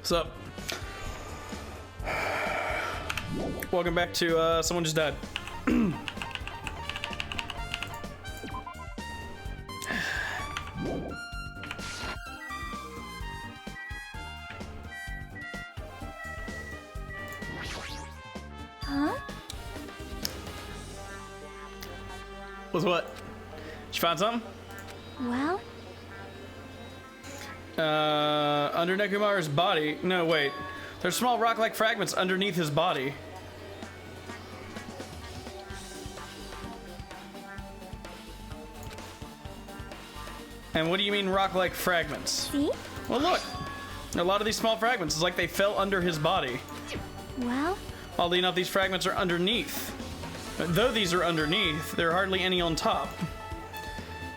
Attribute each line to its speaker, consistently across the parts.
Speaker 1: What's up? Welcome back to Someone Just Died.
Speaker 2: Huh?
Speaker 1: With what? Did you find something?
Speaker 2: Well?
Speaker 1: Under Nekomaru's body. No, wait. There's small rock-like fragments underneath his body. And what do you mean rock-like fragments?
Speaker 2: See?
Speaker 1: Well, look. A lot of these small fragments, it's like they fell under his body.
Speaker 2: Well?
Speaker 1: Oddly enough, these fragments are underneath. Though these are underneath, there are hardly any on top.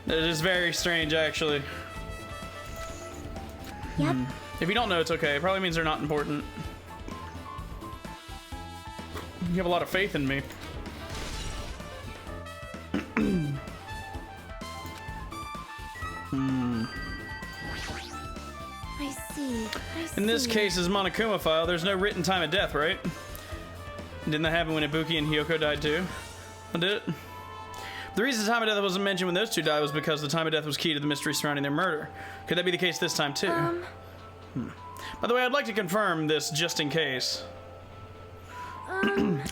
Speaker 1: It is very strange, actually.
Speaker 2: Yep.
Speaker 1: If you don't know, it's okay. It probably means they're not important. You have a lot of faith in me.
Speaker 2: I see.
Speaker 1: In this case, as Monokuma file, there's no written time of death, right? Didn't that happen when Ibuki and Hiyoko died too? Did it? The reason the time of death wasn't mentioned when those two died was because the time of death was key to the mystery surrounding their murder. Could that be the case this time too? By the way, I'd like to confirm this just in case.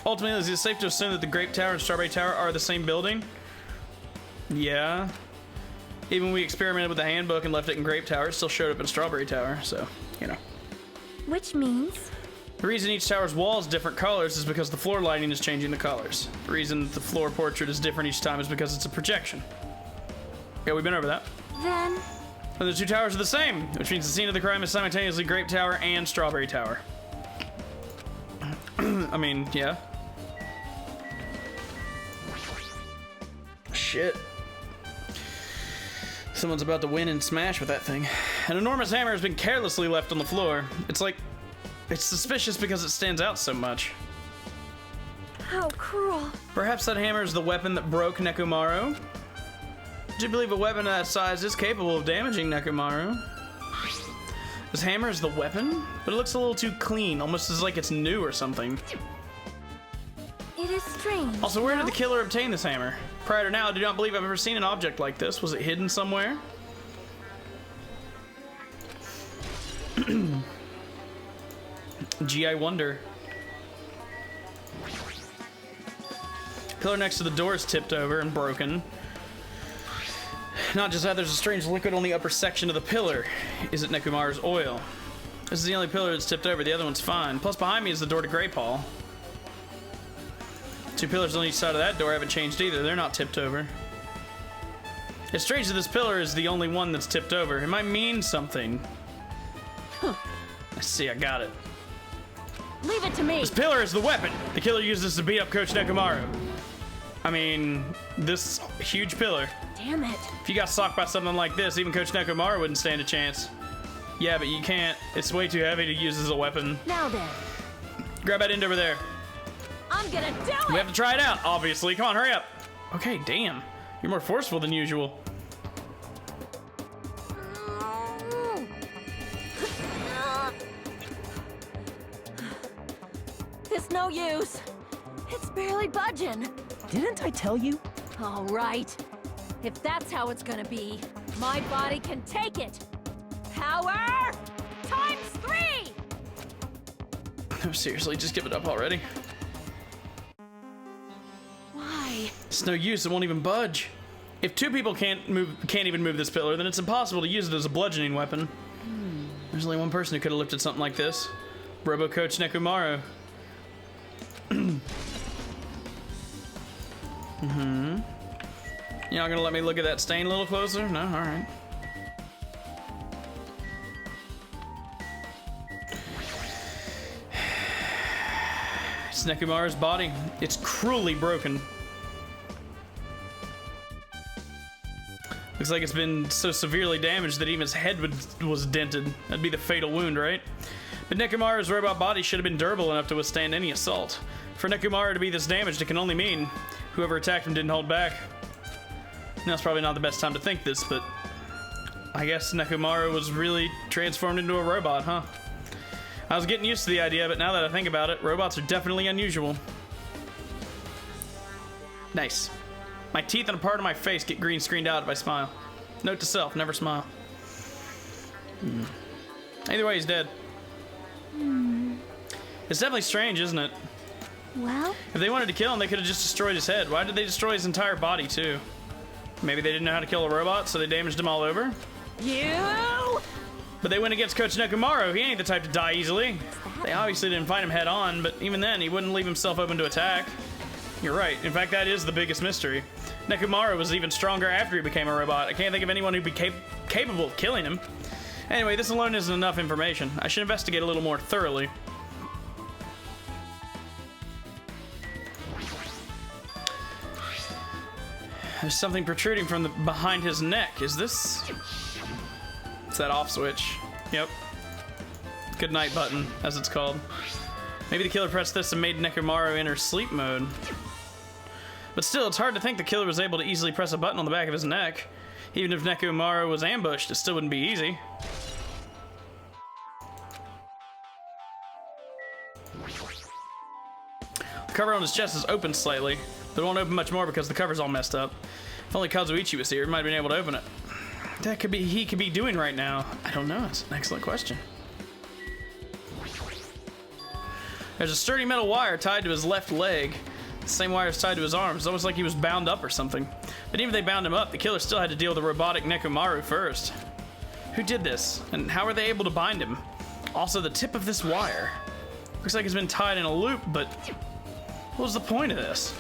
Speaker 1: Ultimately, is it safe to assume that the Grape Tower and Strawberry Tower are the same building? Yeah. Even when we experimented with the handbook and left it in Grape Tower, it still showed up in Strawberry Tower, so, you know.
Speaker 2: Which means?
Speaker 1: The reason each tower's wall is different colors is because the floor lighting is changing the colors. The reason the floor portrait is different each time is because it's a projection. Yeah, we've been over that.
Speaker 2: Then?
Speaker 1: And the two towers are the same, which means the scene of the crime is simultaneously Grape Tower and Strawberry Tower. I mean, yeah. Shit. Someone's about to win and smash with that thing. An enormous hammer has been carelessly left on the floor. It's suspicious because it stands out so much.
Speaker 2: How cruel.
Speaker 1: Perhaps that hammer is the weapon that broke Nekomaru? Do you believe a weapon that size is capable of damaging Nekomaru? This hammer is the weapon? But it looks a little too clean, almost as like it's new or something.
Speaker 2: It is strange.
Speaker 1: Also, where did the killer obtain this hammer? Prior to now, I do not believe I've ever seen an object like this. Was it hidden somewhere? Gee, I wonder. Pillar next to the door is tipped over and broken. Not just that, there's a strange liquid on the upper section of the pillar. Is it Nekomaru's oil? This is the only pillar that's tipped over, the other one's fine. Plus behind me is the door to Great Hall. Two pillars on each side of that door haven't changed either, they're not tipped over. It's strange that this pillar is the only one that's tipped over. It might mean something.
Speaker 2: Huh.
Speaker 1: I see, I got it.
Speaker 2: Leave it to me.
Speaker 1: This pillar is the weapon the killer used this to beat up Coach Nekomaru. I mean, this huge pillar.
Speaker 2: Damn it.
Speaker 1: If you got socked by something like this, even Coach Nekomaru wouldn't stand a chance. Yeah, but you can't. It's way too heavy to use as a weapon.
Speaker 2: Now then.
Speaker 1: Grab that end over there.
Speaker 2: I'm gonna do it.
Speaker 1: We have to try it out, obviously. Come on, hurry up. Okay, damn. You're more forceful than usual.
Speaker 2: It's no use. It's barely budging.
Speaker 3: Didn't I tell you?
Speaker 2: All right. If that's how it's gonna be, my body can take it. Power times 3!
Speaker 1: No, seriously, just give it up already.
Speaker 2: Why?
Speaker 1: It's no use, it won't even budge. If two people can't even move this pillar, then it's impossible to use it as a bludgeoning weapon. There's only one person who could have lifted something like this. Robo Coach Nekomaru. You're not gonna let me look at that stain a little closer? No? Alright. It's Nekomaru's body. It's cruelly broken. Looks like it's been so severely damaged that even his head was dented. That'd be the fatal wound, right? But Nekomaru's robot body should have been durable enough to withstand any assault. For Nekomaru to be this damaged, it can only mean whoever attacked him didn't hold back. Now, it's probably not the best time to think this, but I guess Nekomaru was really transformed into a robot, huh? I was getting used to the idea, but now that I think about it, robots are definitely unusual. Nice. My teeth and a part of my face get green screened out if I smile. Note to self, never smile. Either way, he's dead. It's definitely strange, isn't it?
Speaker 2: Well?
Speaker 1: If they wanted to kill him, they could have just destroyed his head. Why did they destroy his entire body, too? Maybe they didn't know how to kill a robot, so they damaged him all over?
Speaker 2: You!
Speaker 1: But they went against Coach Nekomaru. He ain't the type to die easily. They obviously didn't fight him head on, but even then, he wouldn't leave himself open to attack. You're right. In fact, that is the biggest mystery. Nekomaru was even stronger after he became a robot. I can't think of anyone who'd be capable of killing him. Anyway, this alone isn't enough information. I should investigate a little more thoroughly. There's something protruding from behind his neck. Is this... It's that off switch. Yep. Good night button, as it's called. Maybe the killer pressed this and made Nekomaru enter sleep mode. But still, it's hard to think the killer was able to easily press a button on the back of his neck. Even if Nekomaru was ambushed, it still wouldn't be easy. The cover on his chest is open slightly, but it won't open much more because the cover's all messed up. If only Kazuichi was here, he might have been able to open it. That could be he could be doing right now. I don't know. It's an excellent question. There's a sturdy metal wire tied to his left leg. The same wire is tied to his arms. It's almost like he was bound up or something. But even if they bound him up, the killer still had to deal with the robotic Nekomaru first. Who did this? And how were they able to bind him? Also, the tip of this wire. Looks like it's been tied in a loop, but what was the point of this?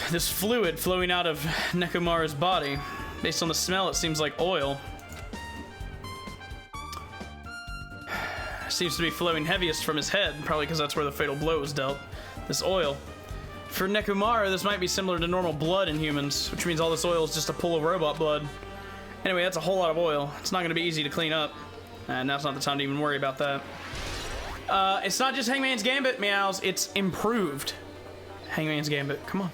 Speaker 1: This fluid flowing out of Nekomaru's body. Based on the smell, it seems like oil. Seems to be flowing heaviest from his head, probably because that's where the fatal blow was dealt. This oil. For Nekomaru, this might be similar to normal blood in humans, which means all this oil is just a pool of robot blood. Anyway, that's a whole lot of oil. It's not going to be easy to clean up. And now's not the time to even worry about that. It's not just Hangman's Gambit, meows. It's improved Hangman's Gambit. Come on.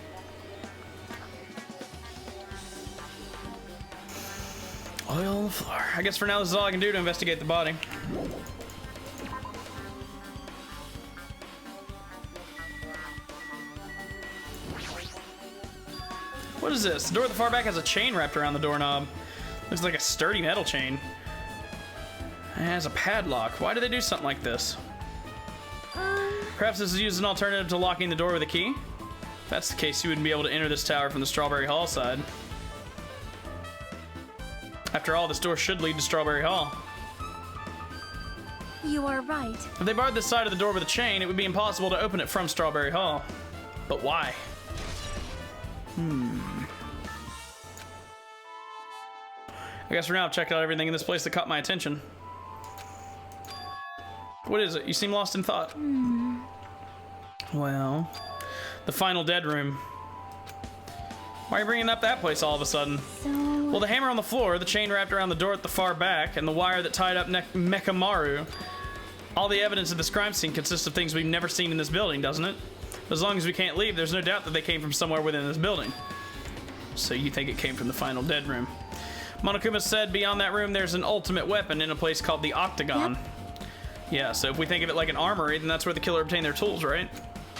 Speaker 1: Oil on the floor. I guess for now this is all I can do to investigate the body. What is this? The door at the far back has a chain wrapped around the doorknob. Looks like a sturdy metal chain. It has a padlock. Why do they do something like this? Perhaps this is used as an alternative to locking the door with a key? If that's the case, you wouldn't be able to enter this tower from the Strawberry Hall side. After all, this door should lead to Strawberry Hall.
Speaker 2: You are right.
Speaker 1: If they barred this side of the door with a chain, it would be impossible to open it from Strawberry Hall. But why? I guess for now I've checked out everything in this place that caught my attention. What is it? You seem lost in thought. Well, the final dead room. Why are you bringing up that place all of a sudden? Well, the hammer on the floor, the chain wrapped around the door at the far back, and the wire that tied up Nekomaru. All the evidence of this crime scene consists of things we've never seen in this building, doesn't it? As long as we can't leave, there's no doubt that they came from somewhere within this building. So you think it came from the final dead room. Monokuma said beyond that room there's an ultimate weapon in a place called the Octagon. Yep. Yeah, so if we think of it like an armory, then that's where the killer obtained their tools, right?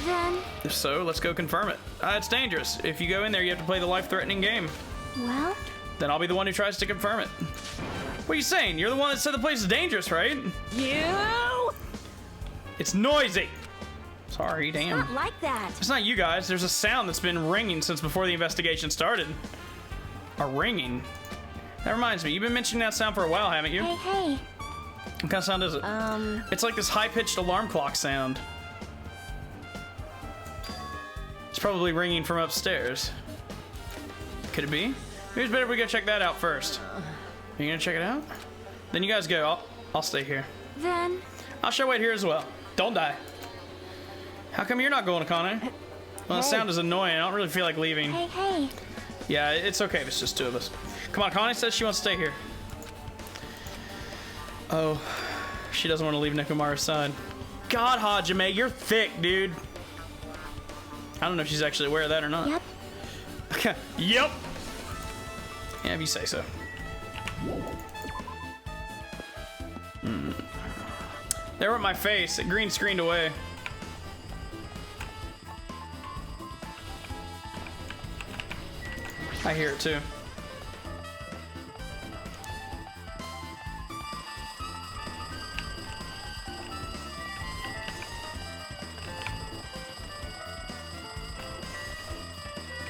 Speaker 2: Then...
Speaker 1: If so, let's go confirm it. It's dangerous. If you go in there, you have to play the life-threatening game.
Speaker 2: Well?
Speaker 1: Then I'll be the one who tries to confirm it. What are you saying? You're the one that said the place is dangerous, right?
Speaker 2: You!
Speaker 1: It's noisy! Sorry, damn.
Speaker 2: It's not like that.
Speaker 1: It's not you guys. There's a sound that's been ringing since before the investigation started. A ringing? That reminds me, you've been mentioning that sound for a while, haven't you?
Speaker 2: Hey.
Speaker 1: What kind of sound is it? It's like this high-pitched alarm clock sound. It's probably ringing from upstairs. Could it be? Maybe it's better if we go check that out first. Are you gonna check it out? Then you guys go. I'll stay here.
Speaker 2: Then...
Speaker 1: I'll show wait here as well. Don't die. How come you're not going, Akane? Well, the sound is annoying. I don't really feel like leaving.
Speaker 2: Hey.
Speaker 1: Yeah, it's okay if it's just two of us. Come on, Akane says she wants to stay here. Oh, she doesn't want to leave Nekomaru's side. God, Hajime, you're thick, dude. I don't know if she's actually aware of that or not.
Speaker 2: Yep.
Speaker 1: Okay. Yep. Yeah, if you say so. They were at my face. It green screened away. I hear it too.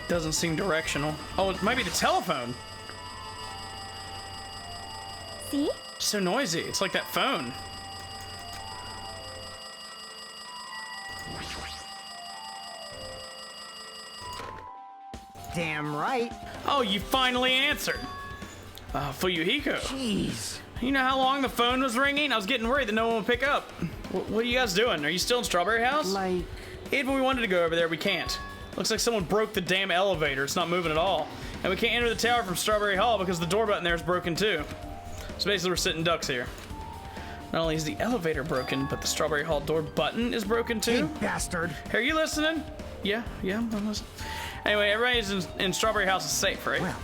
Speaker 1: Doesn't seem directional. Oh, it might be the telephone.
Speaker 2: See?
Speaker 1: It's so noisy. It's like that phone.
Speaker 3: Damn right.
Speaker 1: Oh, you finally answered. Fuyuhiko.
Speaker 3: Jeez.
Speaker 1: You know how long the phone was ringing? I was getting worried that no one would pick up. What are you guys doing? Are you still in Strawberry House?
Speaker 3: Like...
Speaker 1: Even we wanted to go over there, we can't. Looks like someone broke the damn elevator. It's not moving at all. And we can't enter the tower from Strawberry Hall because the door button there is broken too. So basically we're sitting ducks here. Not only is the elevator broken, but the Strawberry Hall door button is broken too.
Speaker 3: Hey, bastard.
Speaker 1: Hey, are you listening? Yeah, I'm listening. Anyway, everybody's in Strawberry House is safe, right?
Speaker 3: Well.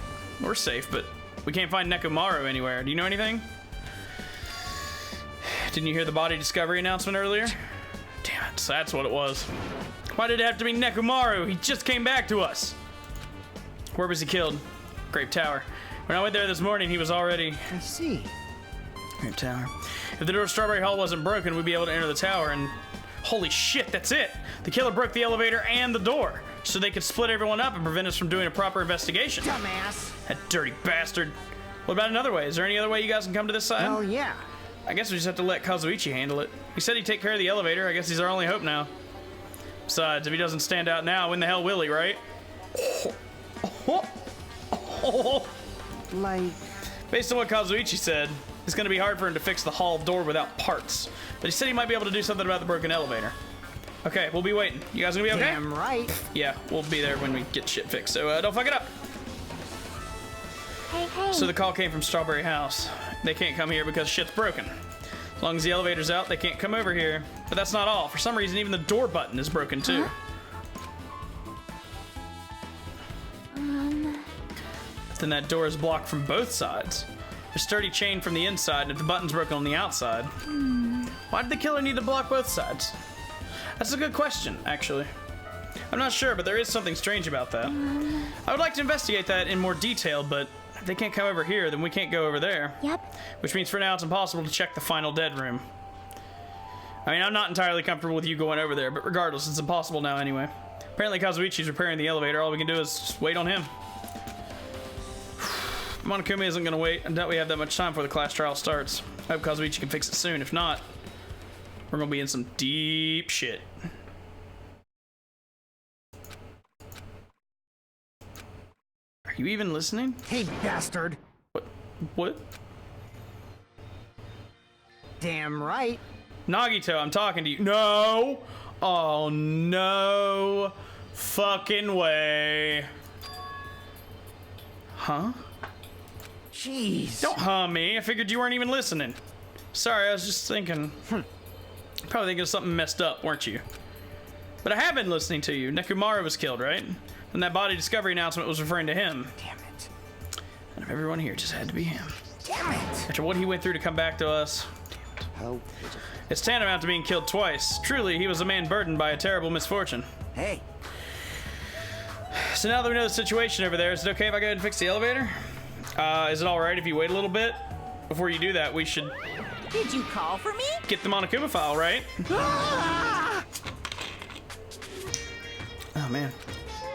Speaker 1: We're safe, but we can't find Nekomaru anywhere. Do you know anything? Didn't you hear the body discovery announcement earlier? Damn it, so that's what it was. Why did it have to be Nekomaru? He just came back to us. Where was he killed? Grape Tower. When I went there this morning, he was already...
Speaker 3: I see.
Speaker 1: Grape Tower. If the door to Strawberry Hall wasn't broken, we'd be able to enter the tower and... Holy shit, that's it! The killer broke the elevator and the door, so they could split everyone up and prevent us from doing a proper investigation.
Speaker 3: Dumbass.
Speaker 1: That dirty bastard. What about another way? Is there any other way you guys can come to this side?
Speaker 3: Oh, yeah.
Speaker 1: I guess we just have to let Kazuichi handle it. He said he'd take care of the elevator. I guess he's our only hope now. Besides, if he doesn't stand out now, when the hell will he, right?
Speaker 3: Like...
Speaker 1: Based on what Kazuichi said, it's going to be hard for him to fix the hall door without parts. But he said he might be able to do something about the broken elevator. Okay, we'll be waiting. You guys gonna be okay?
Speaker 3: Damn right.
Speaker 1: Yeah, we'll be there when we get shit fixed. So don't fuck it up.
Speaker 2: Hey.
Speaker 1: So the call came from Strawberry House. They can't come here because shit's broken. As long as the elevator's out, they can't come over here. But that's not all. For some reason, even the door button is broken too. Then that door is blocked from both sides. There's sturdy chain from the inside, and if the button's broken on the outside. Why did the killer need to block both sides? That's a good question, actually. I'm not sure, but there is something strange about that. I would like to investigate that in more detail, but if they can't come over here, then we can't go over there.
Speaker 2: Yep.
Speaker 1: Which means for now it's impossible to check the final dead room. I mean, I'm not entirely comfortable with you going over there, but regardless, it's impossible now anyway. Apparently Kazuichi's repairing the elevator. All we can do is just wait on him. Monokuma isn't going to wait. I doubt we have that much time before the class trial starts. I hope Kazuichi can fix it soon. If not, we're going to be in some deep shit. Are you even listening?
Speaker 3: Hey, bastard.
Speaker 1: What?
Speaker 3: Damn right.
Speaker 1: Nagito, I'm talking to you. No! Oh, no fucking way. Huh?
Speaker 3: Jeez.
Speaker 1: Don't me. I figured you weren't even listening. Sorry, I was just thinking. Probably thinking of something messed up, weren't you? But I have been listening to you. Nekomaru was killed, right? And that body discovery announcement was referring to him.
Speaker 3: Damn it.
Speaker 1: And of everyone here, it just had to be him.
Speaker 3: Damn it.
Speaker 1: After what he went through to come back to us.
Speaker 3: How?
Speaker 1: It's tantamount to being killed twice. Truly, he was a man burdened by a terrible misfortune.
Speaker 3: Hey.
Speaker 1: So now that we know the situation over there, is it okay if I go ahead and fix the elevator? Is it alright if you wait a little bit? Before you do that, we should
Speaker 2: Did you call for me?
Speaker 1: get the Monokuma file, right?
Speaker 2: Ah!
Speaker 1: Oh, man.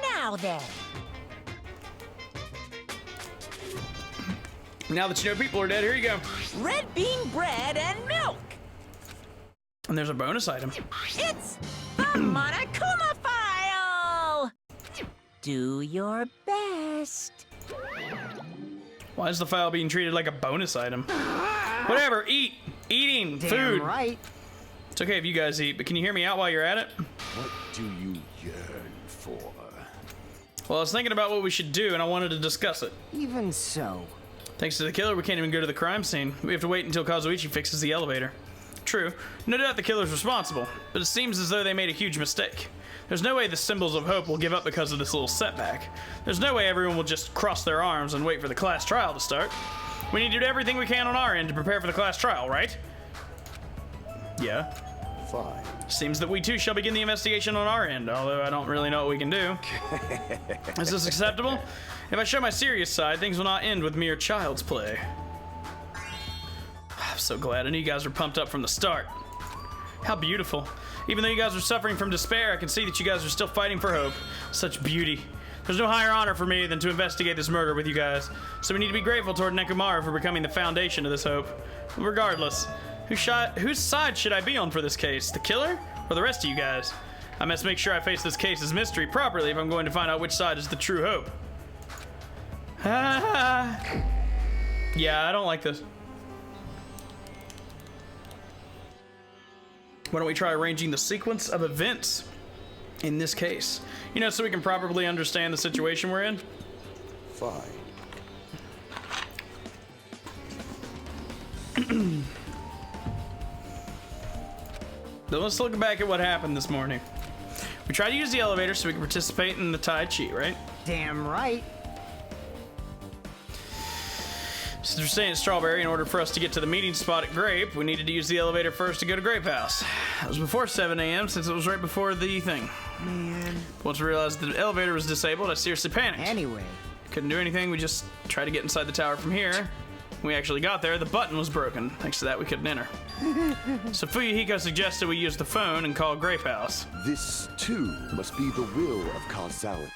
Speaker 2: Now then.
Speaker 1: Now that you know people are dead, here you go.
Speaker 2: Red bean bread and milk.
Speaker 1: And there's a bonus item.
Speaker 2: It's the Monokuma file. Do your best.
Speaker 1: Why is the file being treated like a bonus item? Whatever, eat. Eating,
Speaker 3: Damn
Speaker 1: food.
Speaker 3: right.
Speaker 1: It's okay if you guys eat, but can you hear me out while you're at it?
Speaker 4: What do you yearn for?
Speaker 1: Well, I was thinking about what we should do, and I wanted to discuss it.
Speaker 3: Even so.
Speaker 1: Thanks to the killer, we can't even go to the crime scene. We have to wait until Kazuichi fixes the elevator. True, no doubt the killer's responsible, but it seems as though they made a huge mistake. There's no way the symbols of hope will give up because of this little setback. There's no way everyone will just cross their arms and wait for the class trial to start. We need to do everything we can on our end to prepare for the class trial, right? Yeah.
Speaker 4: Fine.
Speaker 1: Seems that we too shall begin the investigation on our end, although I don't really know what we can do. Is this acceptable? If I show my serious side, things will not end with mere child's play. I'm so glad. I knew you guys were pumped up from the start. How beautiful. Even though you guys are suffering from despair, I can see that you guys are still fighting for hope. Such beauty. There's no higher honor for me than to investigate this murder with you guys, so we need to be grateful toward Nekomaru for becoming the foundation of this hope. Regardless, whose side should I be on for this case? The killer or the rest of you guys? I must make sure I face this case's mystery properly if I'm going to find out which side is the true hope. Yeah, I don't like this. Why don't we try arranging the sequence of events in this case? You know, so we can properly understand the situation we're in.
Speaker 4: Fine.
Speaker 1: So let's look back at what happened this morning. We tried to use the elevator so we could participate in the Tai Chi, right?
Speaker 3: Damn right.
Speaker 1: Since we're staying at Strawberry, in order for us to get to the meeting spot at Grape, we needed to use the elevator first to go to Grape House. It was before 7 a.m. since it was right before the thing.
Speaker 3: Man.
Speaker 1: Once we realized the elevator was disabled, I seriously panicked.
Speaker 3: Anyway.
Speaker 1: Couldn't do anything, we just tried to get inside the tower from here. When we actually got there, the button was broken. Thanks to that, we couldn't enter. So Fuyuhiko suggested we use the phone and call Grape House.
Speaker 4: This, too, must be the will of causality.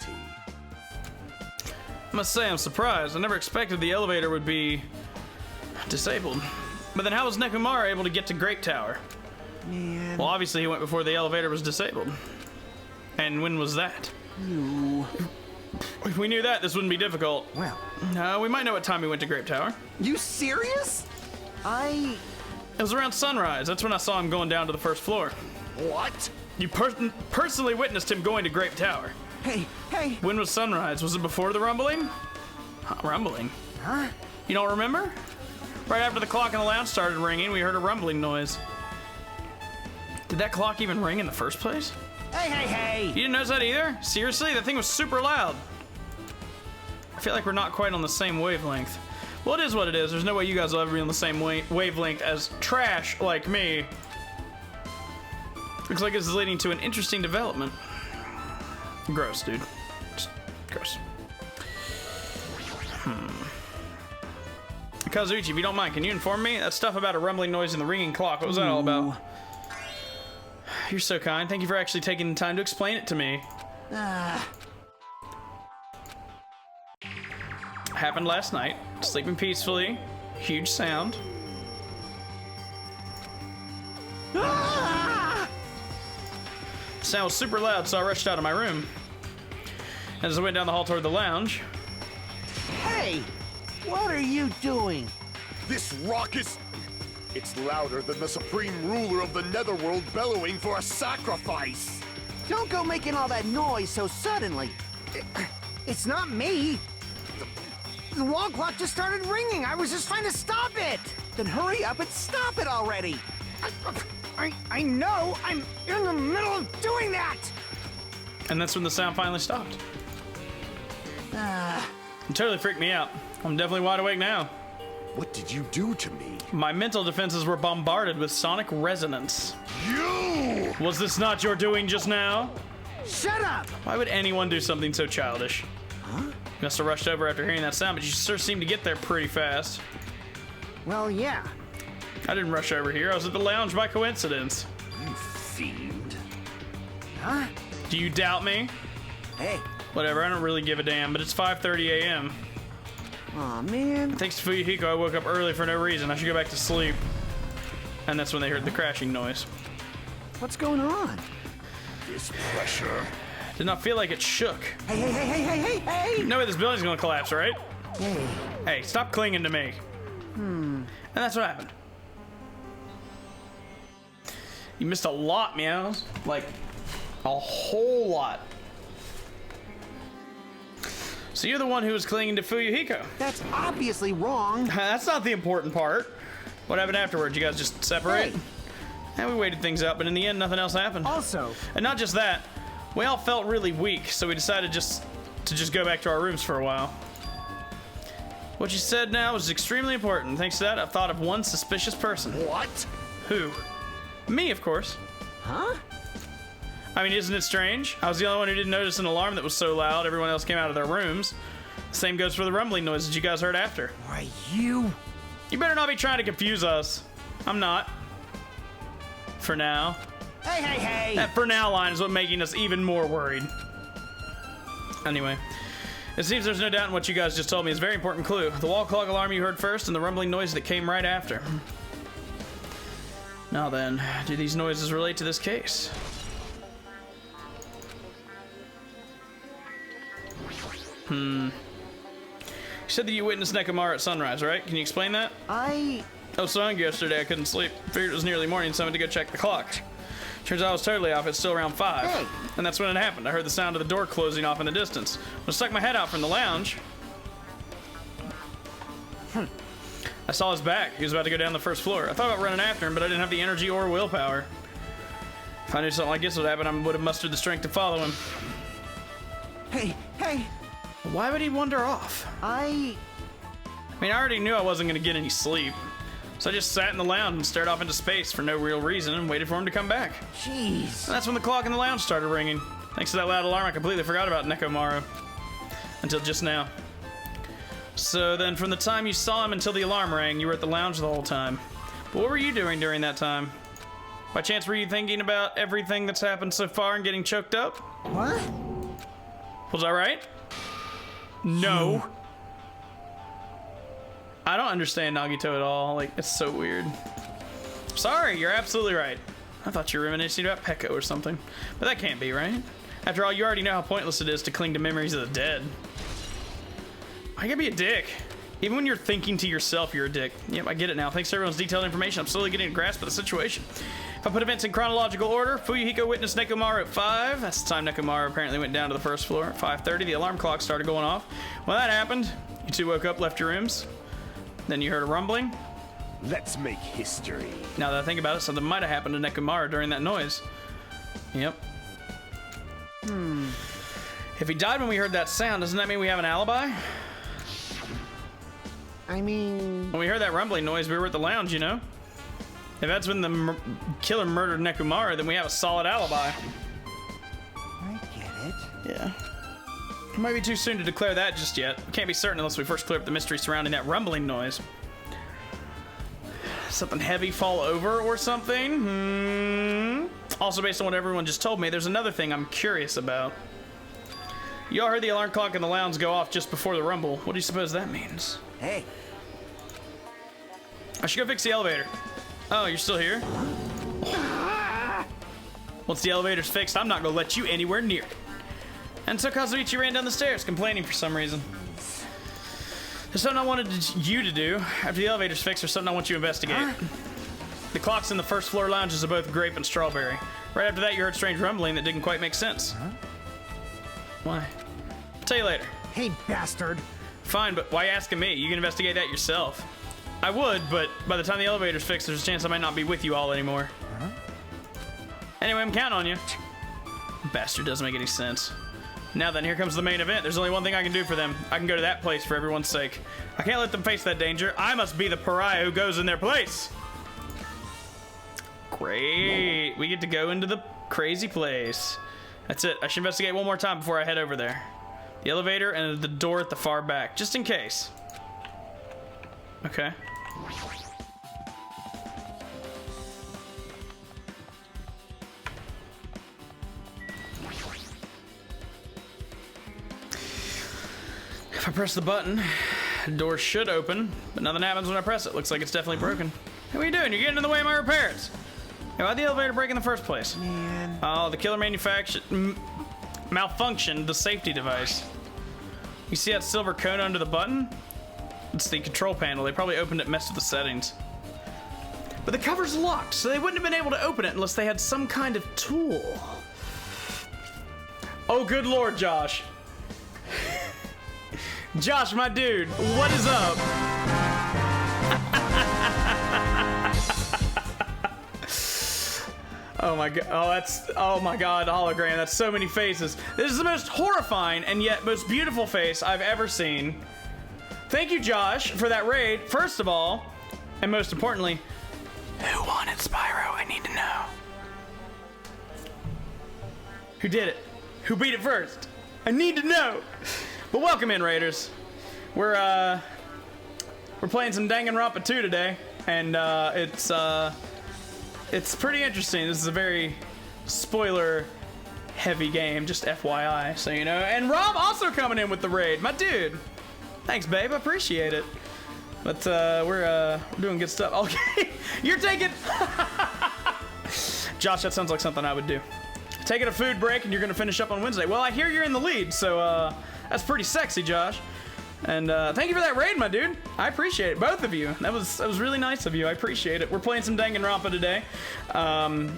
Speaker 1: I must say I'm surprised. I never expected the elevator would be disabled. But then how was Nekomaru able to get to Grape Tower?
Speaker 3: Man.
Speaker 1: Well, obviously he went before the elevator was disabled. And when was that?
Speaker 3: You.
Speaker 1: If we knew that, this wouldn't be difficult.
Speaker 3: Well.
Speaker 1: We might know what time he went to Grape Tower.
Speaker 3: You serious?
Speaker 1: It was around sunrise. That's when I saw him going down to the first floor.
Speaker 4: What?
Speaker 1: You personally witnessed him going to Grape Tower.
Speaker 3: Hey.
Speaker 1: When was sunrise? Was it before the rumbling? Rumbling?
Speaker 3: Huh?
Speaker 1: You don't remember? Right after the clock in the lounge started ringing, we heard a rumbling noise. Did that clock even ring in the first place?
Speaker 3: Hey.
Speaker 1: You didn't notice that either? Seriously? That thing was super loud. I feel like we're not quite on the same wavelength. Well, it is what it is. There's no way you guys will ever be on the same wavelength as trash like me. Looks like this is leading to an interesting development. Gross, dude. Just gross. Kazuichi, if you don't mind, can you inform me? That stuff about a rumbling noise and the ringing clock, what was that all about? You're so kind. Thank you for actually taking the time to explain it to me. Happened last night. Sleeping peacefully. Huge sound. Sound was super loud, so I rushed out of my room. As I went down the hall toward the lounge.
Speaker 3: Hey! What are you doing?
Speaker 4: This raucous... It's louder than the supreme ruler of the netherworld bellowing for a sacrifice.
Speaker 3: Don't go making all that noise so suddenly. It's not me. The wall clock just started ringing. I was just trying to stop it. Then hurry up and stop it already. I know. I'm in the middle of doing that.
Speaker 1: And that's when the sound finally stopped. It totally freaked me out. I'm definitely wide awake now.
Speaker 4: What did you do to me?
Speaker 1: My mental defenses were bombarded with sonic resonance.
Speaker 4: You!
Speaker 1: Was this not your doing just now?
Speaker 3: Shut up.
Speaker 1: Why would anyone do something so childish?
Speaker 3: Huh?
Speaker 1: You must have rushed over after hearing that sound, but you sure seemed to get there pretty fast.
Speaker 3: Well, yeah.
Speaker 1: I didn't rush over here. I was at the lounge by coincidence.
Speaker 4: You fiend.
Speaker 3: Huh?
Speaker 1: Do you doubt me?
Speaker 3: Hey.
Speaker 1: Whatever, I don't really give a damn, but it's 5:30 a.m.
Speaker 3: Aw, man.
Speaker 1: Thanks to Fuyuhiko, I woke up early for no reason. I should go back to sleep. And that's when they heard the crashing noise.
Speaker 3: What's going on?
Speaker 4: This pressure.
Speaker 1: Did not feel like it shook.
Speaker 3: Hey.
Speaker 1: No way this building's gonna collapse, right?
Speaker 3: Hey.
Speaker 1: Hey, stop clinging to me. And that's what happened. You missed a lot, Meows. Like, a whole lot. So you're the one who was clinging to Fuyuhiko.
Speaker 3: That's obviously wrong.
Speaker 1: That's not the important part. What happened afterwards? You guys just separate?
Speaker 3: Hey,
Speaker 1: And we waited things out, but in the end, nothing else happened.
Speaker 3: Also,
Speaker 1: And not just that, we all felt really weak, so we decided to just go back to our rooms for a while. What you said now is extremely important. Thanks to that, I've thought of one suspicious person.
Speaker 4: What?
Speaker 1: Who? Me, of course.
Speaker 3: huh?
Speaker 1: I mean, isn't it strange? I was the only one who didn't notice an alarm that was so loud, everyone else came out of their rooms. Same goes for the rumbling noises you guys heard after.
Speaker 3: Why, you...
Speaker 1: You better not be trying to confuse us. I'm not. For now.
Speaker 3: Hey, hey, hey!
Speaker 1: That for now line is what making us even more worried. Anyway, it seems there's no doubt in what you guys just told me is a very important clue. The wall clock alarm you heard first and the rumbling noise that came right after. Now then, do these noises relate to this case? You said that you witnessed Nekomara at sunrise, right? Can you explain that? I was so hungry yesterday I couldn't sleep. Figured it was nearly morning, so I went to go check the clock. Turns out I was totally off. It's still around 5.
Speaker 3: Hey.
Speaker 1: And that's when it happened. I heard the sound of the door closing off in the distance. When I stuck my head out from the lounge, I saw his back. He was about to go down the first floor. I thought about running after him, but I didn't have the energy or willpower. If I knew something like this would happen, I would have mustered the strength to follow him.
Speaker 3: Hey, hey!
Speaker 1: Why would he wander off? I mean, I already knew I wasn't going to get any sleep. So I just sat in the lounge and stared off into space for no real reason and waited for him to come back.
Speaker 3: Jeez.
Speaker 1: And that's when the clock in the lounge started ringing. Thanks to that loud alarm, I completely forgot about Nekomaro. Until just now. So then from the time you saw him until the alarm rang, you were at the lounge the whole time. But what were you doing during that time? By chance were you thinking about everything that's happened so far and getting choked up?
Speaker 3: What?
Speaker 1: Was I right? No. I don't understand Nagito at all. Like, it's so weird. Sorry, you're absolutely right. I thought you were reminiscing about Pekko or something. But that can't be, right? After all, you already know how pointless it is to cling to memories of the dead. I can be a dick. Even when you're thinking to yourself, you're a dick. Yep, I get it now. Thanks to everyone's detailed information, I'm slowly getting a grasp of the situation. If I put events in chronological order, Fuyuhiko witnessed Nekomaro at 5. That's the time Nekomaro apparently went down to the first floor. At 5:30, the alarm clock started going off. When that happened, you two woke up, left your rooms. Then you heard a rumbling.
Speaker 4: Let's make history.
Speaker 1: Now that I think about it, something might have happened to Nekomaro during that noise. Yep. If he died when we heard that sound, doesn't that mean we have an alibi?
Speaker 3: I mean...
Speaker 1: When we heard that rumbling noise, we were at the lounge, you know? If that's when the killer murdered Nekomaro, then we have a solid alibi.
Speaker 3: I get it.
Speaker 1: Yeah. It might be too soon to declare that just yet. We can't be certain unless we first clear up the mystery surrounding that rumbling noise. Something heavy fall over or something? Also, based on what everyone just told me, there's another thing I'm curious about. You all heard the alarm clock in the lounge go off just before the rumble. What do you suppose that means?
Speaker 3: Hey.
Speaker 1: I should go fix the elevator. Oh, you're still here? Once the elevator's fixed, I'm not gonna let you anywhere near it. And so Kazuichi ran down the stairs, complaining for some reason. There's something I wanted you to do. After the elevator's fixed, there's something I want you to investigate. The clocks in the first floor lounges are both grape and strawberry. Right after that, you heard strange rumbling that didn't quite make sense. Why? I'll tell you later.
Speaker 3: Hey, bastard.
Speaker 1: Fine, but why asking me? You can investigate that yourself. I would, but by the time the elevator's fixed, there's a chance I might not be with you all anymore. Anyway, I'm counting on you. Bastard doesn't make any sense. Now then, here comes the main event. There's only one thing I can do for them. I can go to that place for everyone's sake. I can't let them face that danger. I must be the pariah who goes in their place. Great. We get to go into the crazy place. That's it. I should investigate one more time before I head over there. The elevator and the door at the far back, just in case. Okay. If I press the button, the door should open, but nothing happens when I press it. Looks like it's definitely broken. Hey, what are you doing? You're getting in the way of my repairs. Hey, why'd the elevator break in the first place?
Speaker 3: Man.
Speaker 1: Oh, the killer malfunctioned the safety device. You see that silver cone under the button? It's the control panel. They probably opened it, messed with the settings. But the cover's locked, so they wouldn't have been able to open it unless they had some kind of tool. Oh, good lord, Josh. Josh, my dude, what is up? Oh my god. Oh my god, hologram. That's so many faces. This is the most horrifying and yet most beautiful face I've ever seen. Thank you, Josh, for that raid, first of all. And most importantly, who wanted Spyro? I need to know. Who did it? Who beat it first? I need to know. But welcome in, Raiders. We're playing some Danganronpa 2 today, and it's pretty interesting. This is a very spoiler-heavy game, just FYI, so you know. And Rob also coming in with the raid, my dude. Thanks, babe. I appreciate it. But we're doing good stuff. Okay, you're taking. Josh, that sounds like something I would do. Taking a food break, and you're gonna finish up on Wednesday. Well, I hear you're in the lead, so that's pretty sexy, Josh. And thank you for that raid, my dude. I appreciate it, both of you. That was really nice of you. I appreciate it. We're playing some Danganronpa today.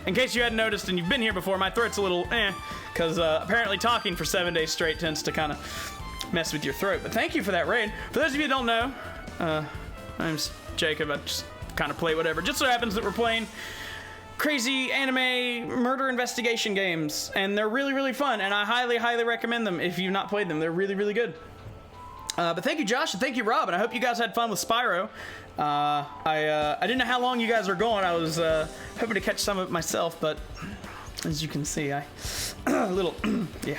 Speaker 1: In case you hadn't noticed and you've been here before, my throat's a little because apparently talking for 7 days straight tends to kind of mess with your throat. But thank you for that raid. For those of you who don't know, my name's Jacob. I just kind of play whatever. Just so happens that we're playing crazy anime murder investigation games, and they're really, really fun, and I highly, highly recommend them if you've not played them. They're really, really good. But thank you, Josh, and thank you, Rob, and I hope you guys had fun with Spyro. I didn't know how long you guys are going. I was hoping to catch some of it myself, but as you can see, I a little yeah.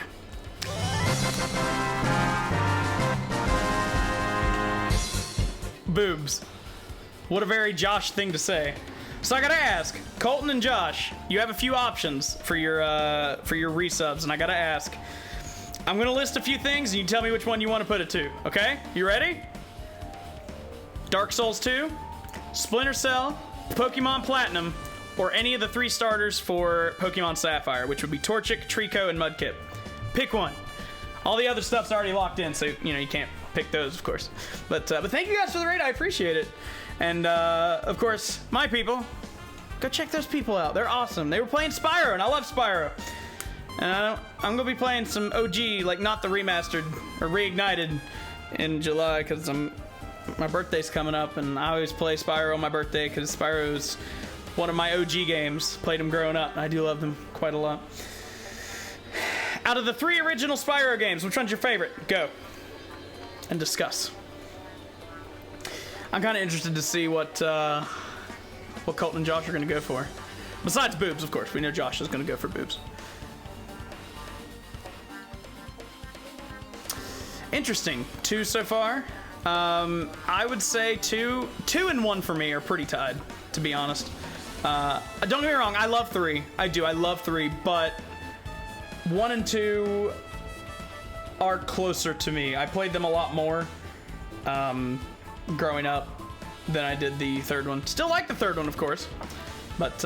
Speaker 1: Boobs. What a very Josh thing to say. So I gotta ask, Colton and Josh, you have a few options for your resubs, and I gotta ask. I'm gonna list a few things, and you tell me which one you want to put it to. Okay? You ready? Dark Souls 2, Splinter Cell, Pokemon Platinum, or any of the 3 starters for Pokemon Sapphire, which would be Torchic, Trico, and Mudkip. Pick one. All the other stuff's already locked in, so you know you can't pick those, of course. But thank you guys for the raid. I appreciate it. And of course, my people, go check those people out. They're awesome. They were playing Spyro, and I love Spyro. And I'm gonna be playing some OG, like not the remastered or reignited, in July because my birthday's coming up, and I always play Spyro on my birthday because Spyro's one of my OG games. Played them growing up, and I do love them quite a lot. Out of the 3 original Spyro games, which one's your favorite? Go and discuss. I'm kind of interested to see what Colton and Josh are gonna go for. Besides boobs, of course. We know Josh is gonna go for boobs. Interesting. 2 so far. I would say 2 and 1 for me are pretty tied, to be honest. Don't get me wrong, I love 3. I do, I love 3, but 1 and 2 are closer to me. I played them a lot more growing up than I did the 3rd one. Still like the 3rd one, of course, but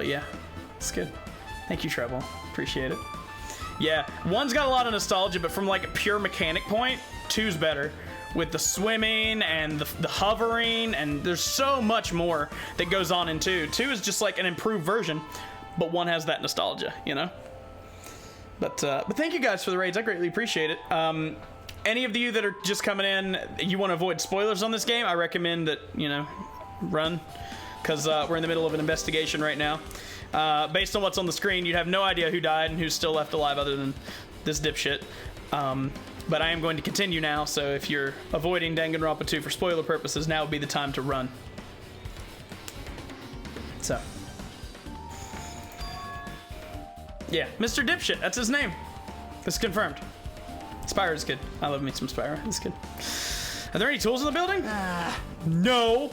Speaker 1: yeah, it's good. Thank you, Treble. Appreciate it. Yeah, 1's got a lot of nostalgia, but from like a pure mechanic point, 2's better. With the swimming and the hovering, and there's so much more that goes on in 2. 2 is just like an improved version, but 1 has that nostalgia, you know? But thank you guys for the raids. I greatly appreciate it. Any of you that are just coming in, you want to avoid spoilers on this game, I recommend that, you know, run, because we're in the middle of an investigation right now. Based on what's on the screen, you'd have no idea who died and who's still left alive other than this dipshit. But I am going to continue now, so if you're avoiding Danganronpa 2 for spoiler purposes, now would be the time to run. So. Yeah, Mr. Dipshit, that's his name. It's confirmed. Spyro's good. I love me some Spyro. It's good. Are there any tools in the building? No.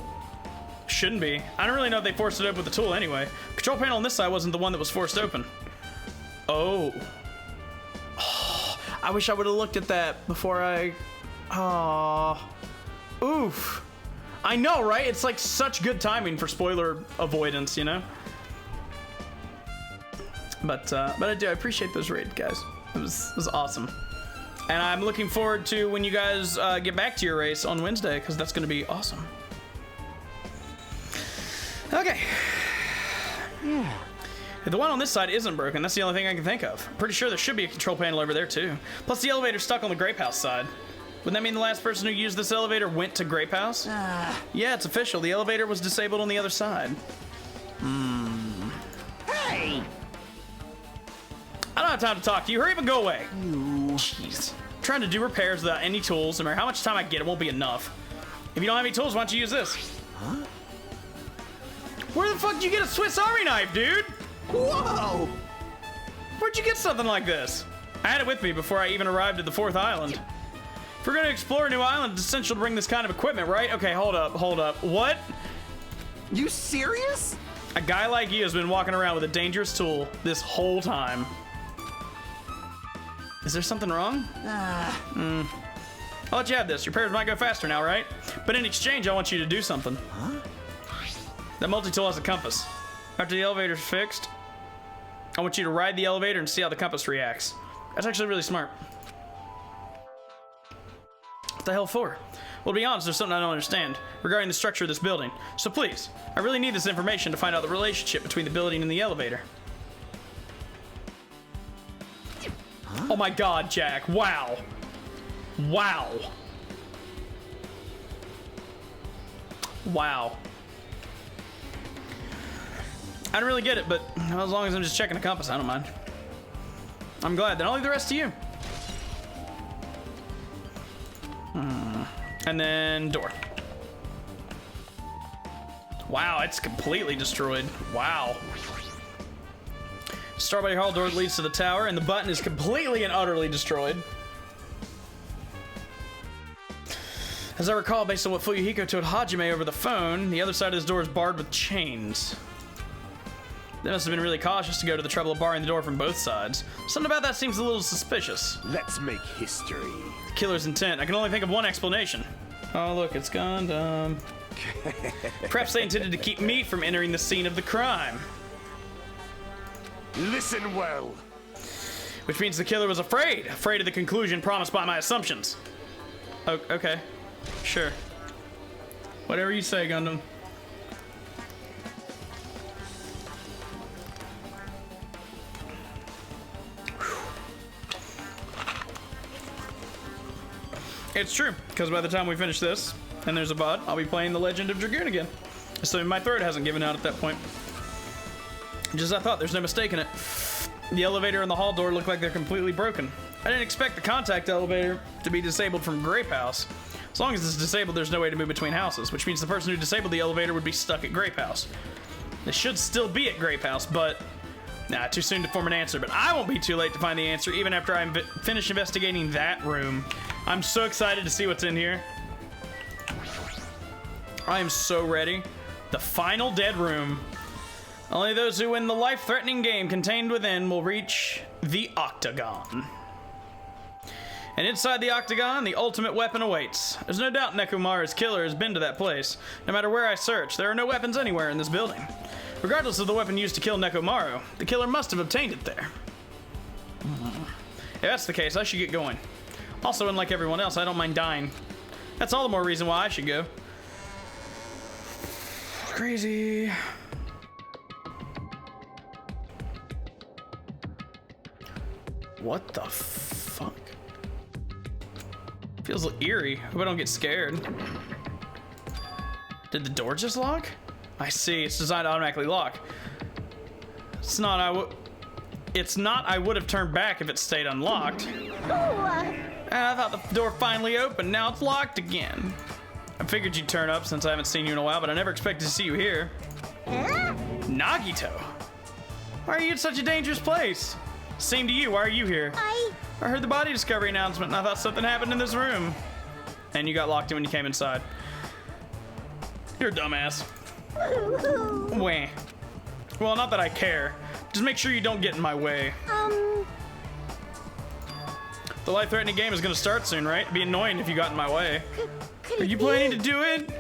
Speaker 1: Shouldn't be. I don't really know if they forced it open with the tool anyway. Control panel on this side wasn't the one that was forced open. Oh. I wish I would have looked at that before I... Oof. I know, right? It's like such good timing for spoiler avoidance, you know? But I do. I appreciate those raids, guys. It was awesome. And I'm looking forward to when you guys get back to your race on Wednesday, because that's going to be awesome. Okay.
Speaker 3: Yeah.
Speaker 1: The one on this side isn't broken. That's the only thing I can think of. I'm pretty sure there should be a control panel over there, too. Plus, the elevator's stuck on the Grape House side. Wouldn't that mean the last person who used this elevator went to Grape House? Yeah, it's official. The elevator was disabled on the other side.
Speaker 3: Hey!
Speaker 1: have time to talk to you. Hurry up and go away. Jeez. Trying to do repairs without any tools. No matter how much time I get, it won't be enough. If you don't have any tools, why don't you use this?
Speaker 3: Huh?
Speaker 1: Where the fuck did you get a Swiss Army knife, dude?
Speaker 3: Whoa!
Speaker 1: Where'd you get something like this? I had it with me before I even arrived at the 4th island. If we're gonna explore a new island, it's essential to bring this kind of equipment, right? Okay, hold up. What?
Speaker 3: You serious?
Speaker 1: A guy like you has been walking around with a dangerous tool this whole time. Is there something wrong? I'll let you have this. Repairs might go faster now, right? But in exchange, I want you to do something.
Speaker 3: Huh?
Speaker 1: That multi-tool has a compass. After the elevator's fixed, I want you to ride the elevator and see how the compass reacts. That's actually really smart. What the hell for? Well, to be honest, there's something I don't understand regarding the structure of this building. So please, I really need this information to find out the relationship between the building and the elevator. Huh? Oh my god, Jack. Wow. Wow. Wow. I don't really get it, but as long as I'm just checking the compass, I don't mind. I'm glad. Then I'll leave the rest to you. And then door. Wow, it's completely destroyed. Wow. Strawberry Hall door leads to the tower, and the button is completely and utterly destroyed. As I recall, based on what Fuyuhiko told Hajime over the phone, the other side of this door is barred with chains. They must have been really cautious to go to the trouble of barring the door from both sides. Something about that seems a little suspicious.
Speaker 4: Let's make history.
Speaker 1: The killer's intent. I can only think of one explanation. Oh, look, it's Gundam. Perhaps they intended to keep me from entering the scene of the crime.
Speaker 4: Listen well.
Speaker 1: Which means the killer was afraid of the conclusion promised by my assumptions. Oh, okay. Sure. Whatever you say, Gundam. It's true, because by the time we finish this, and there's a bot, I'll be playing The Legend of Dragoon again. So my throat hasn't given out at that point. Just as I thought, there's no mistake in it. The elevator and the hall door look like they're completely broken. I didn't expect the contact elevator to be disabled from Grape House. As long as it's disabled, there's no way to move between houses, which means the person who disabled the elevator would be stuck at Grape House. They should still be at Grape House, but... Nah, too soon to form an answer, but I won't be too late to find the answer, even after I finish investigating that room. I'm so excited to see what's in here. I am so ready. The final dead room. Only those who win the life-threatening game contained within will reach the Octagon. And inside the Octagon, the ultimate weapon awaits. There's no doubt Nekomaru's killer has been to that place. No matter where I search, there are no weapons anywhere in this building. Regardless of the weapon used to kill Nekomaru, the killer must have obtained it there. If that's the case, I should get going. Also, unlike everyone else, I don't mind dying. That's all the more reason why I should go. Crazy. What the fuck? Feels eerie. Hope I don't get scared. Did the door just lock? I see. It's designed to automatically lock. It's not. I would have turned back if it stayed unlocked. And I thought the door finally opened. Now it's locked again. I figured you'd turn up since I haven't seen you in a while, but I never expected to see you here. Nagito, why are you in such a dangerous place? Same to you. Why are you here? I heard the body discovery announcement, and I thought something happened in this room. And you got locked in when you came inside. You're a dumbass. Wah. Well, not that I care. Just make sure you don't get in my way. The life-threatening game is gonna start soon, right? It'd be annoying if you got in my way. Are you planning to do it?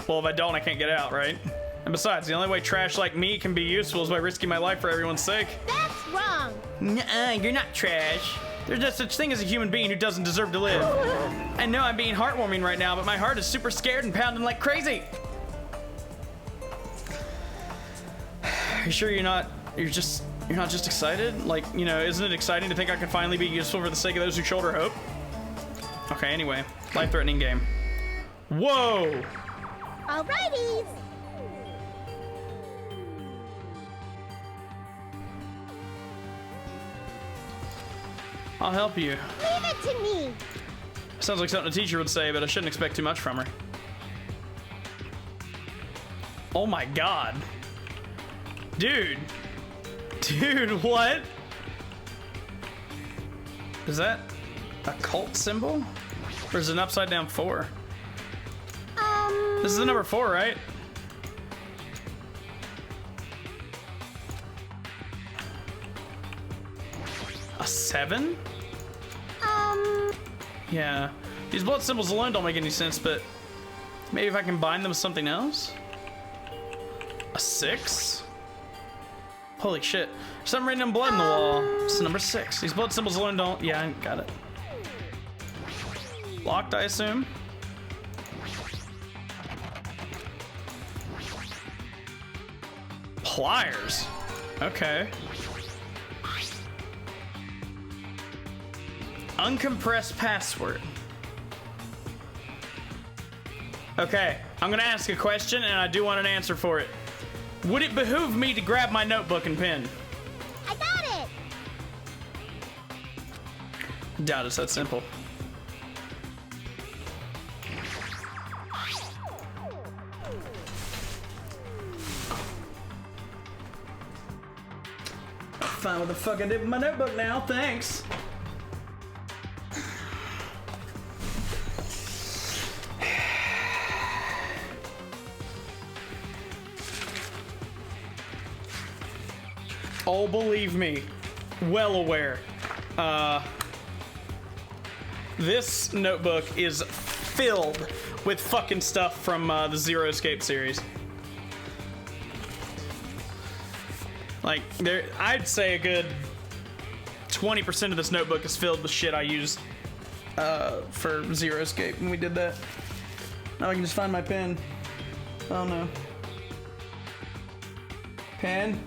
Speaker 1: Well, if I don't, I can't get out, right? And besides, the only way trash like me can be useful is by risking my life for everyone's sake.
Speaker 2: That's wrong.
Speaker 1: Nuh-uh, you're not trash. There's no such thing as a human being who doesn't deserve to live. I know I'm being heartwarming right now, but my heart is super scared and pounding like crazy. Are you sure you're not just excited? Like, you know, isn't it exciting to think I can finally be useful for the sake of those who shoulder hope? Okay, anyway, life-threatening game. Whoa!
Speaker 2: Alrighties.
Speaker 1: I'll help you.
Speaker 5: Leave it to me.
Speaker 1: Sounds like something a teacher would say, but I shouldn't expect too much from her. Oh my god. Dude. Dude, what? Is that a cult symbol? Or is it an upside down 4? This is the number 4, right? A 7? Yeah. These blood symbols alone don't make any sense, but maybe if I combine them with something else? A 6? Holy shit. There's something written in blood in the wall. It's number 6. These blood symbols alone don't... Yeah, I got it. Locked, I assume? Pliers. Okay. Uncompressed password. Okay, I'm gonna ask a question and I do want an answer for it. Would it behoove me to grab my notebook and pen?
Speaker 5: I got it.
Speaker 1: Doubt it's that simple. Find what the fuck I did with my notebook now, thanks. Oh, believe me, well aware. This notebook is filled with fucking stuff from the Zero Escape series. Like, I'd say a good 20% of this notebook is filled with shit I used for Zero Escape when we did that. Now I can just find my pen. Oh no. Pen?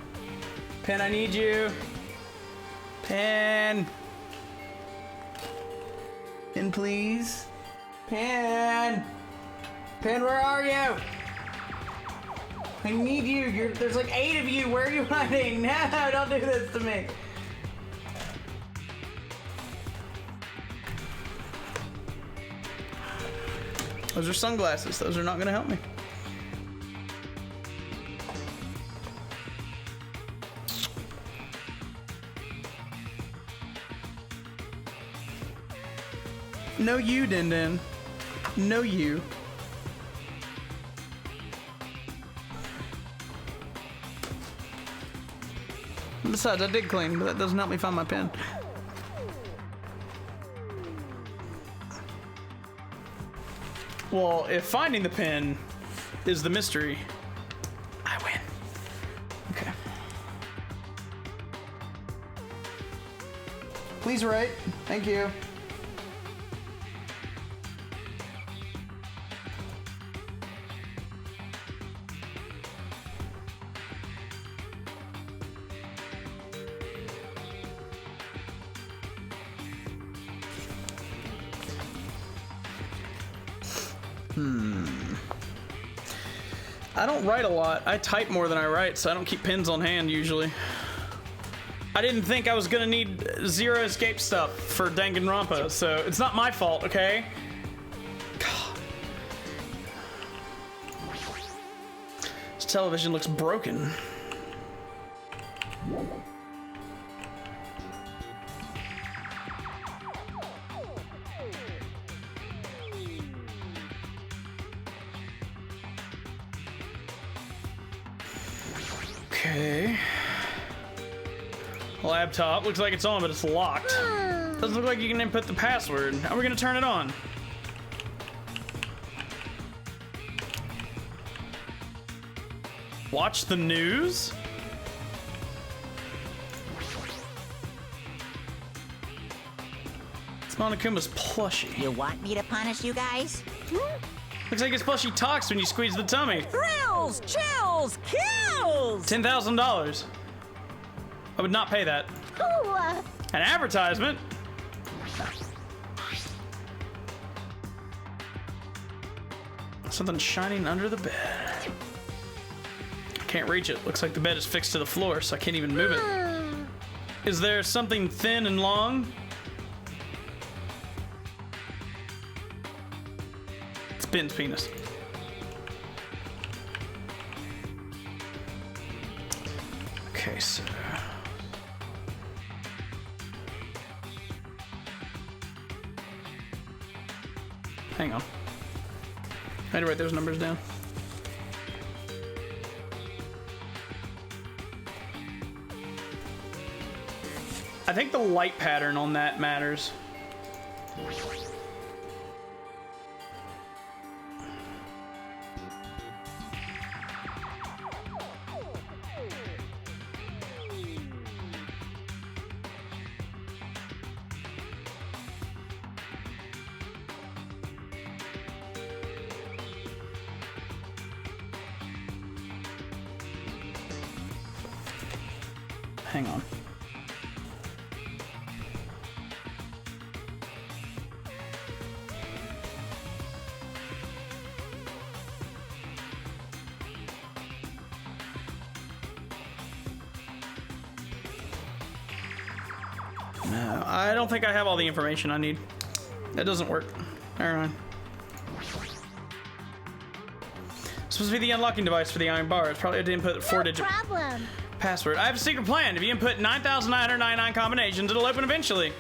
Speaker 1: Pen, I need you. Pen. Pen, please. Pen. Pen, where are you? I need you. There's like 8 of you. Where are you hiding? No, don't do this to me. Those are sunglasses. Those are not going to help me. No you, Din Din. No you. Besides, I did clean, but that doesn't help me find my pen. Well, if finding the pen is the mystery, I win. Okay. Please write. Thank you. I don't write a lot. I type more than I write, so I don't keep pens on hand usually. I didn't think I was gonna need Zero Escape stuff for Danganronpa, so it's not my fault, okay? God. This television looks broken. Okay. Laptop looks like it's on, but it's locked. Doesn't look like you can input the password. How are we gonna turn it on? Watch the news? It's Monokuma's plushie.
Speaker 6: You want me to punish you guys?
Speaker 1: Looks like his plushie talks when you squeeze the tummy.
Speaker 6: Thrills, chills, kills!
Speaker 1: $10,000. I would not pay that.
Speaker 5: Ooh,
Speaker 1: An advertisement? Something shining under the bed. Can't reach it. Looks like the bed is fixed to the floor, so I can't even move it. Is there something thin and long? Ben's penis. Okay, so... Hang on. I had to write those numbers down. I think the light pattern on that matters. Hang on. No, I don't think I have all the information I need. That doesn't work. Never mind. It's supposed to be the unlocking device for the iron bar. It's probably had to input a 4-digit
Speaker 5: problem.
Speaker 1: password. I have a secret plan. If you input 9,999 combinations, it'll open eventually.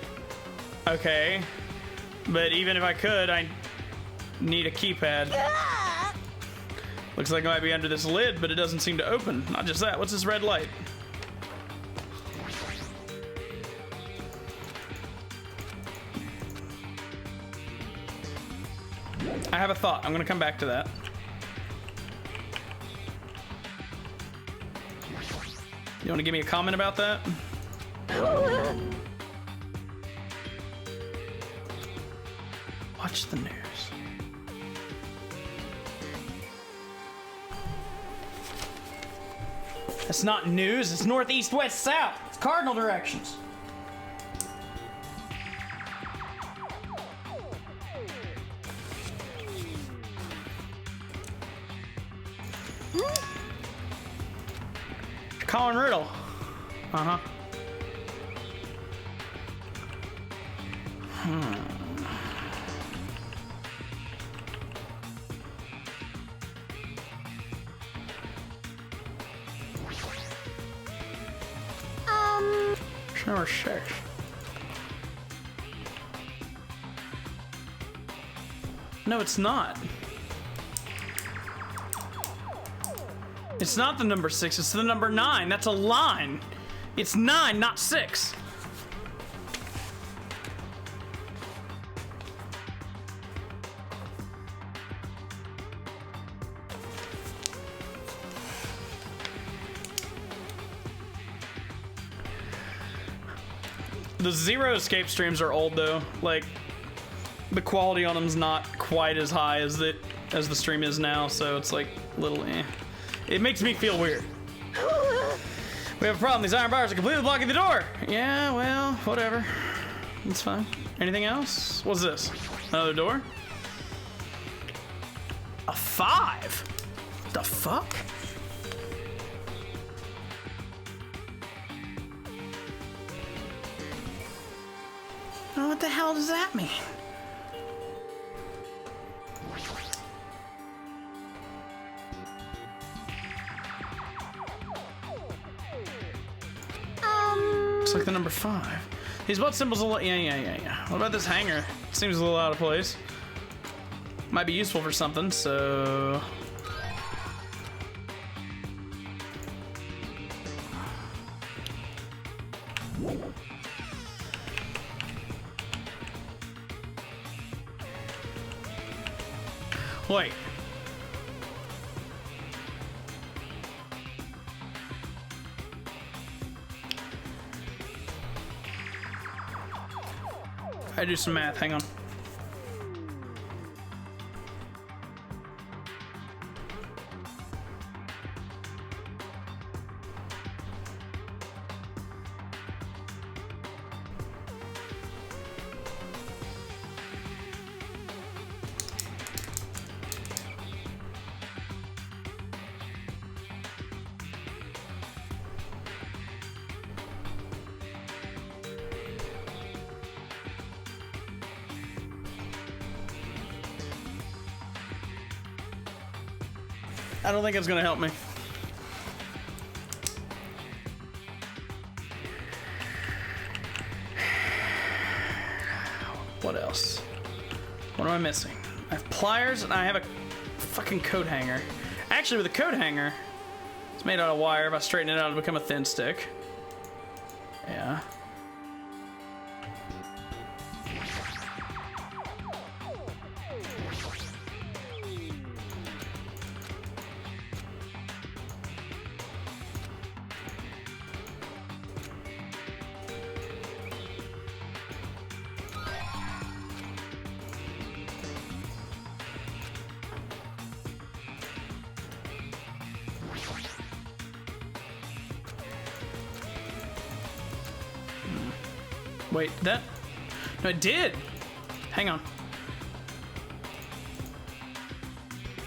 Speaker 1: Okay. But even if I could, I need a keypad. Looks like it might be under this lid, but it doesn't seem to open. Not just that. What's this red light? I have a thought. I'm going to come back to that. You want to give me a comment about that? Watch the news. That's not news. It's north, east, west, south. It's cardinal directions. Colin Riddle. Uh-huh. Sure, sure. No, it's not. It's not the number 6, it's the number 9. That's a line. It's 9, not 6. The Zero escape streams are old though. Like, the quality on them's not quite as high as the stream is now, so it's like a little eh. It makes me feel weird. We have a problem. These iron bars are completely blocking the door. Yeah, well, whatever. It's fine. Anything else? What's this? Another door? A 5? The fuck? Oh, what the hell does that mean? Looks like the number 5. These what symbols? Yeah. What about this hanger? Seems a little out of place. Might be useful for something, so... Wait. I do some math, hang on. I don't think it's gonna help me. What else? What am I missing? I have pliers and I have a fucking coat hanger. Actually, with a coat hanger, it's made out of wire. If I straighten it out, it'll become a thin stick. Yeah. Wait, that? No, it did. Hang on.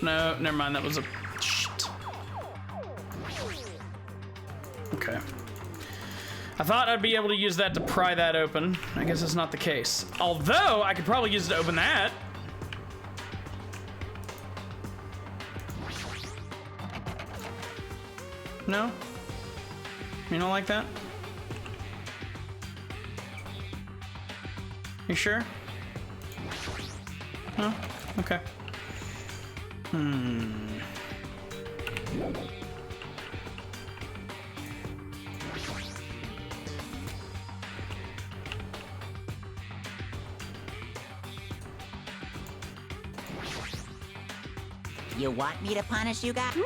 Speaker 1: No, never mind. That was a shit. Okay. I thought I'd be able to use that to pry that open. I guess it's not the case. Although I could probably use it to open that. No? You don't like that? You sure? Oh, okay.
Speaker 6: You want me to punish you guys?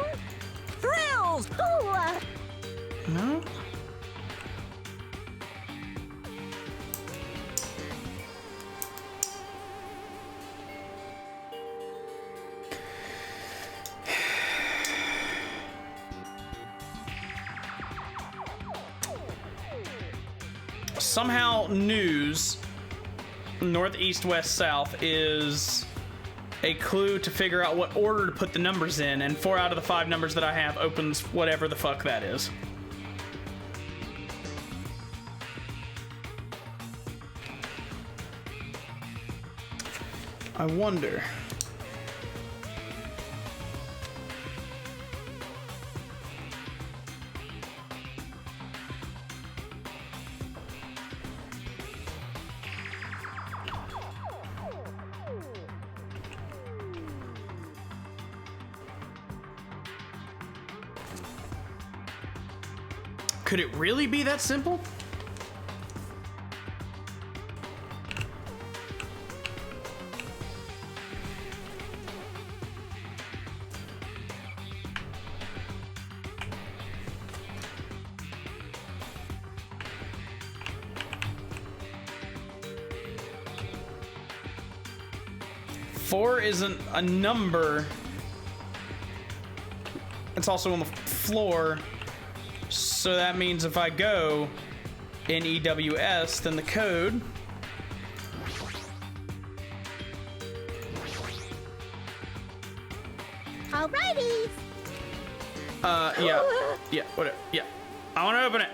Speaker 2: Thrills!
Speaker 5: Ooh,
Speaker 1: No? Somehow news, north, east, west, south, is a clue to figure out what order to put the numbers in, and 4 out of the 5 numbers that I have opens whatever the fuck that is. I wonder. Could it really be that simple? Four isn't a number. It's also on the floor. So that means if I go NEWS, then the code.
Speaker 5: alrighty.
Speaker 1: Yeah, whatever. Yeah. I want to open it.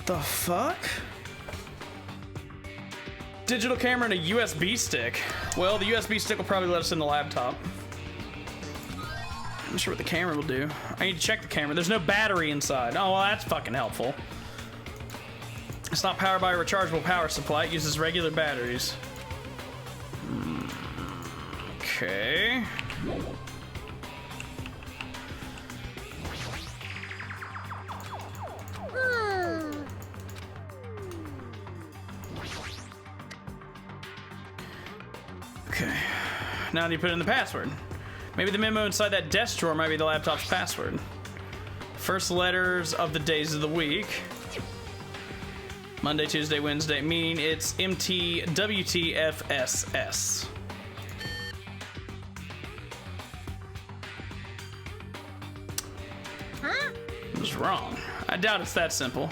Speaker 1: The fuck? Digital camera and a USB stick. Well, the USB stick will probably let us in the laptop. I'm not sure what the camera will do. I need to check the camera. There's no battery inside. Oh, well, that's fucking helpful. It's not powered by a rechargeable power supply. It uses regular batteries. Okay. Okay. Now you put in the password. Maybe the memo inside that desk drawer might be the laptop's password. First letters of the days of the week. Monday, Tuesday, Wednesday, meaning it's MTWTFSS.
Speaker 5: Huh?
Speaker 1: I was wrong. I doubt it's that simple.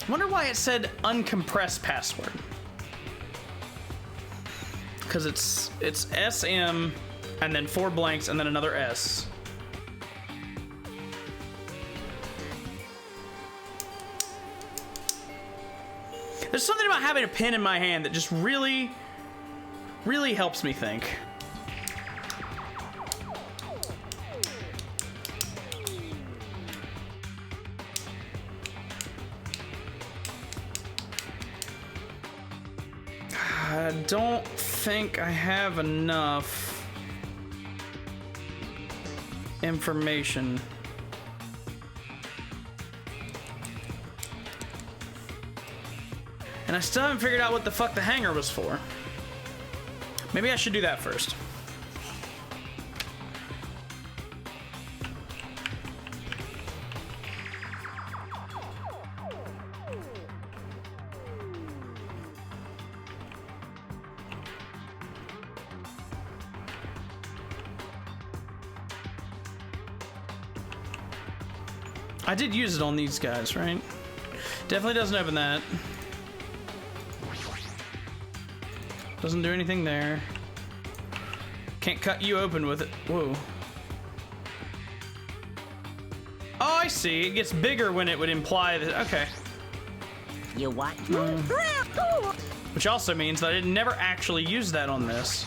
Speaker 1: Wonder why it said uncompressed password. Because it's SM, and then 4 blanks, and then another S. There's something about having a pen in my hand that just really, really helps me think. I don't think I have enough information. And I still haven't figured out what the fuck the hanger was for. Maybe I should do that first. I did use it on these guys, right? Definitely doesn't open that. Doesn't do anything there. Can't cut you open with it. Whoa. Oh, I see. It gets bigger when it would imply that. Okay.
Speaker 6: You what?
Speaker 1: Which also means that I didn't never actually use that on this.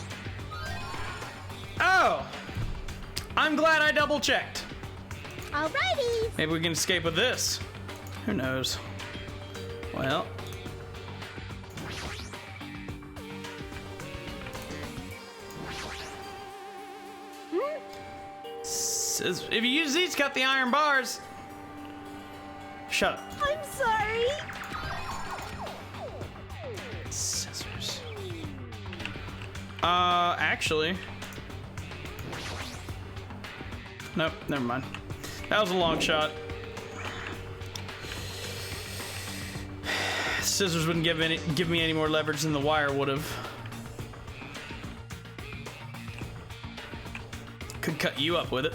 Speaker 1: Oh! I'm glad I double checked.
Speaker 5: Alrighty.
Speaker 1: Maybe we can escape with this. Who knows? Well. If you use these, cut the iron bars. Shut up.
Speaker 5: I'm sorry.
Speaker 1: Scissors. Actually. Nope, never mind. That was a long shot. Scissors wouldn't give me any more leverage than the wire would have. Could cut you up with it.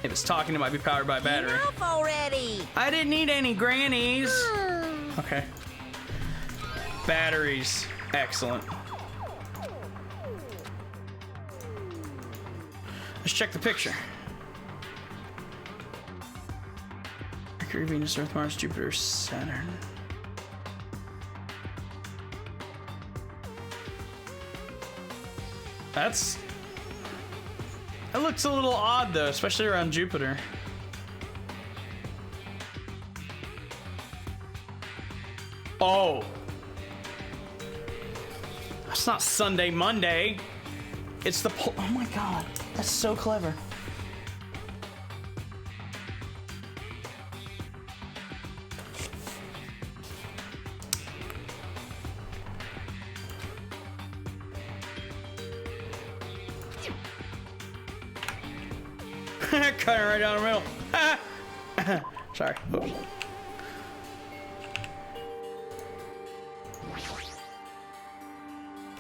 Speaker 1: If it's talking, it might be powered by battery.
Speaker 6: Enough already.
Speaker 1: I didn't need any grannies. Okay. Batteries. Excellent. Let's check the picture. Mercury, Venus, Earth, Mars, Jupiter, Saturn. That looks a little odd though, especially around Jupiter. Oh. That's not Sunday, Monday. It's the oh my god, that's so clever. Cut it right down the middle. Sorry. Oops.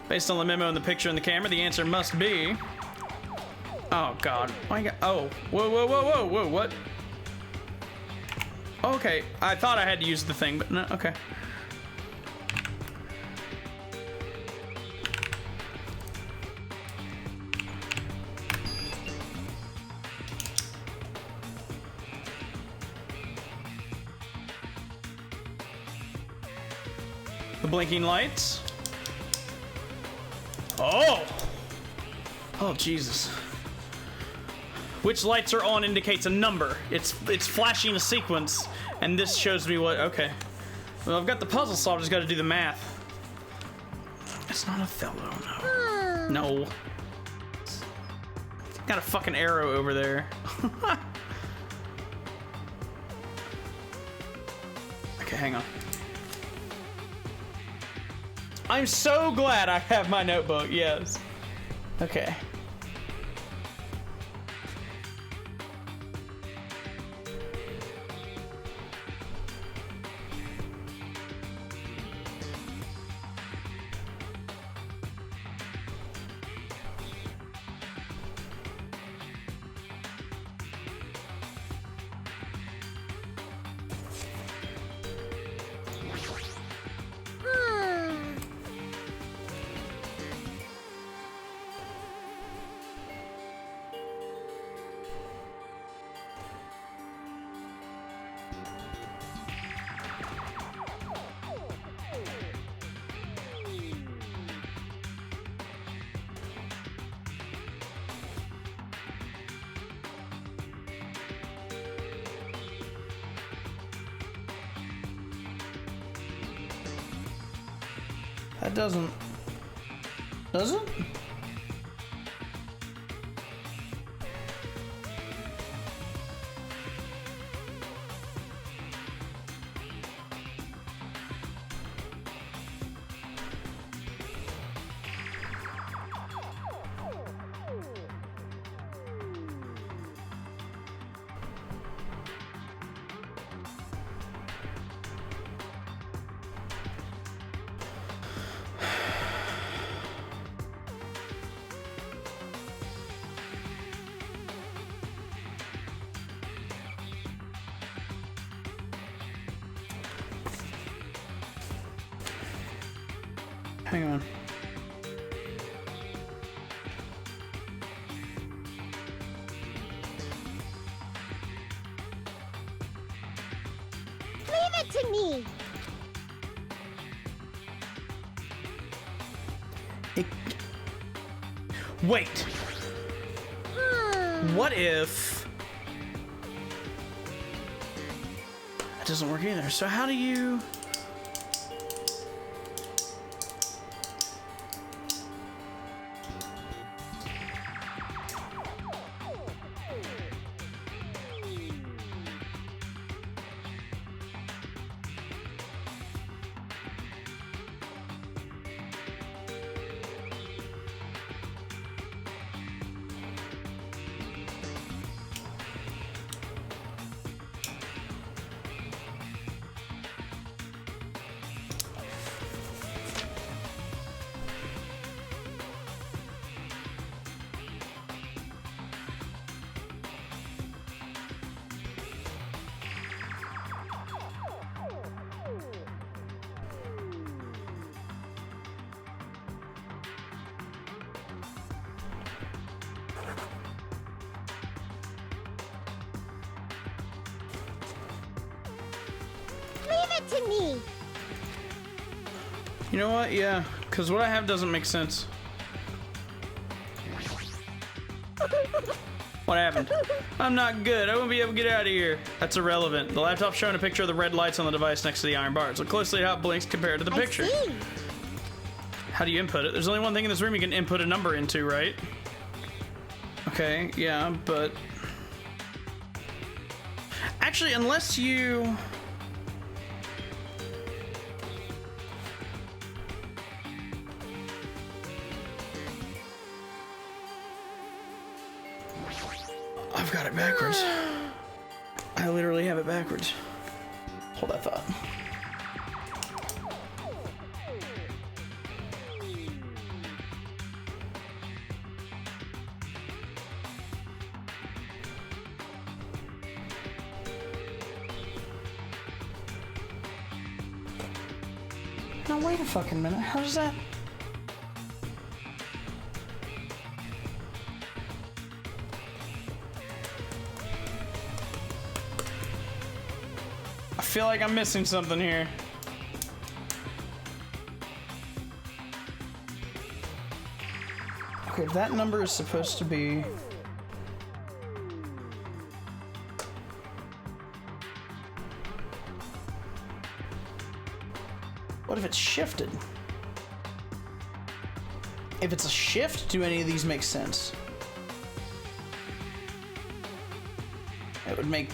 Speaker 1: Based on the memo in the picture and the camera, the answer must be. Oh God! My God! Oh! Whoa! Whoa! Whoa! Whoa! Whoa! What? Okay, I thought I had to use the thing, but no. Okay. The blinking lights. Oh! Oh, Jesus. Which lights are on indicates a number. It's flashing a sequence, and this shows me what, okay. Well, I've got the puzzle solved, just gotta do the math. It's not Othello, no. No. It's got a fucking arrow over there. Okay, hang on. I'm so glad I have my notebook, yes. Okay. That doesn't... Does it? Hang on.
Speaker 5: Leave it to me.
Speaker 1: Wait.
Speaker 5: Hmm.
Speaker 1: What if... That doesn't work either. So how do you...
Speaker 5: Leave it to me.
Speaker 1: You know what? Yeah, because what I have doesn't make sense. What happened? I'm not good. I won't be able to get out of here. That's irrelevant. The laptop's showing a picture of the red lights on the device next to the iron bars. Look closely at how it blinks compared to the picture.
Speaker 5: I see.
Speaker 1: How do you input it? There's only one thing in this room you can input a number into, right? Okay, yeah, but... Actually, unless you... I've got it backwards. I literally have it backwards. Hold that thought. Now wait a fucking minute. How does that... I feel like I'm missing something here. Okay, that number is supposed to be... What if it's shifted? If it's a shift, do any of these make sense? It would make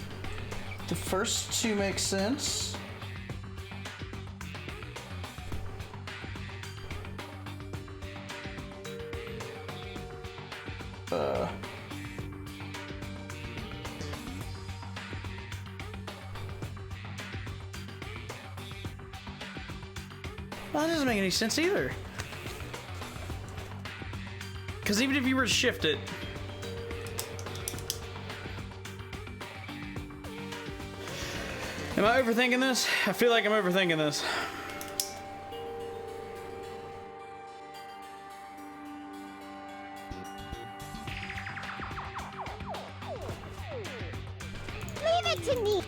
Speaker 1: the first two make sense. Well, that doesn't make any sense either. Because even if you were to shift it... Am I overthinking this? I feel like I'm overthinking this.
Speaker 5: Leave it to me.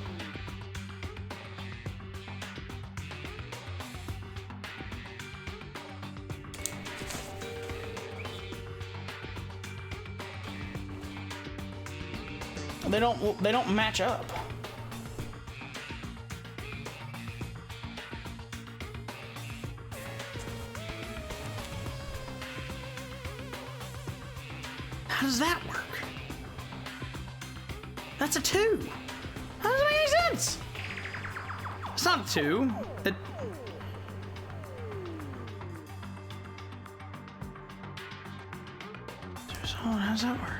Speaker 1: They don't match up. does that work? That's a 2. How does that make any sense? It's not a 2. Hold on, how does that work?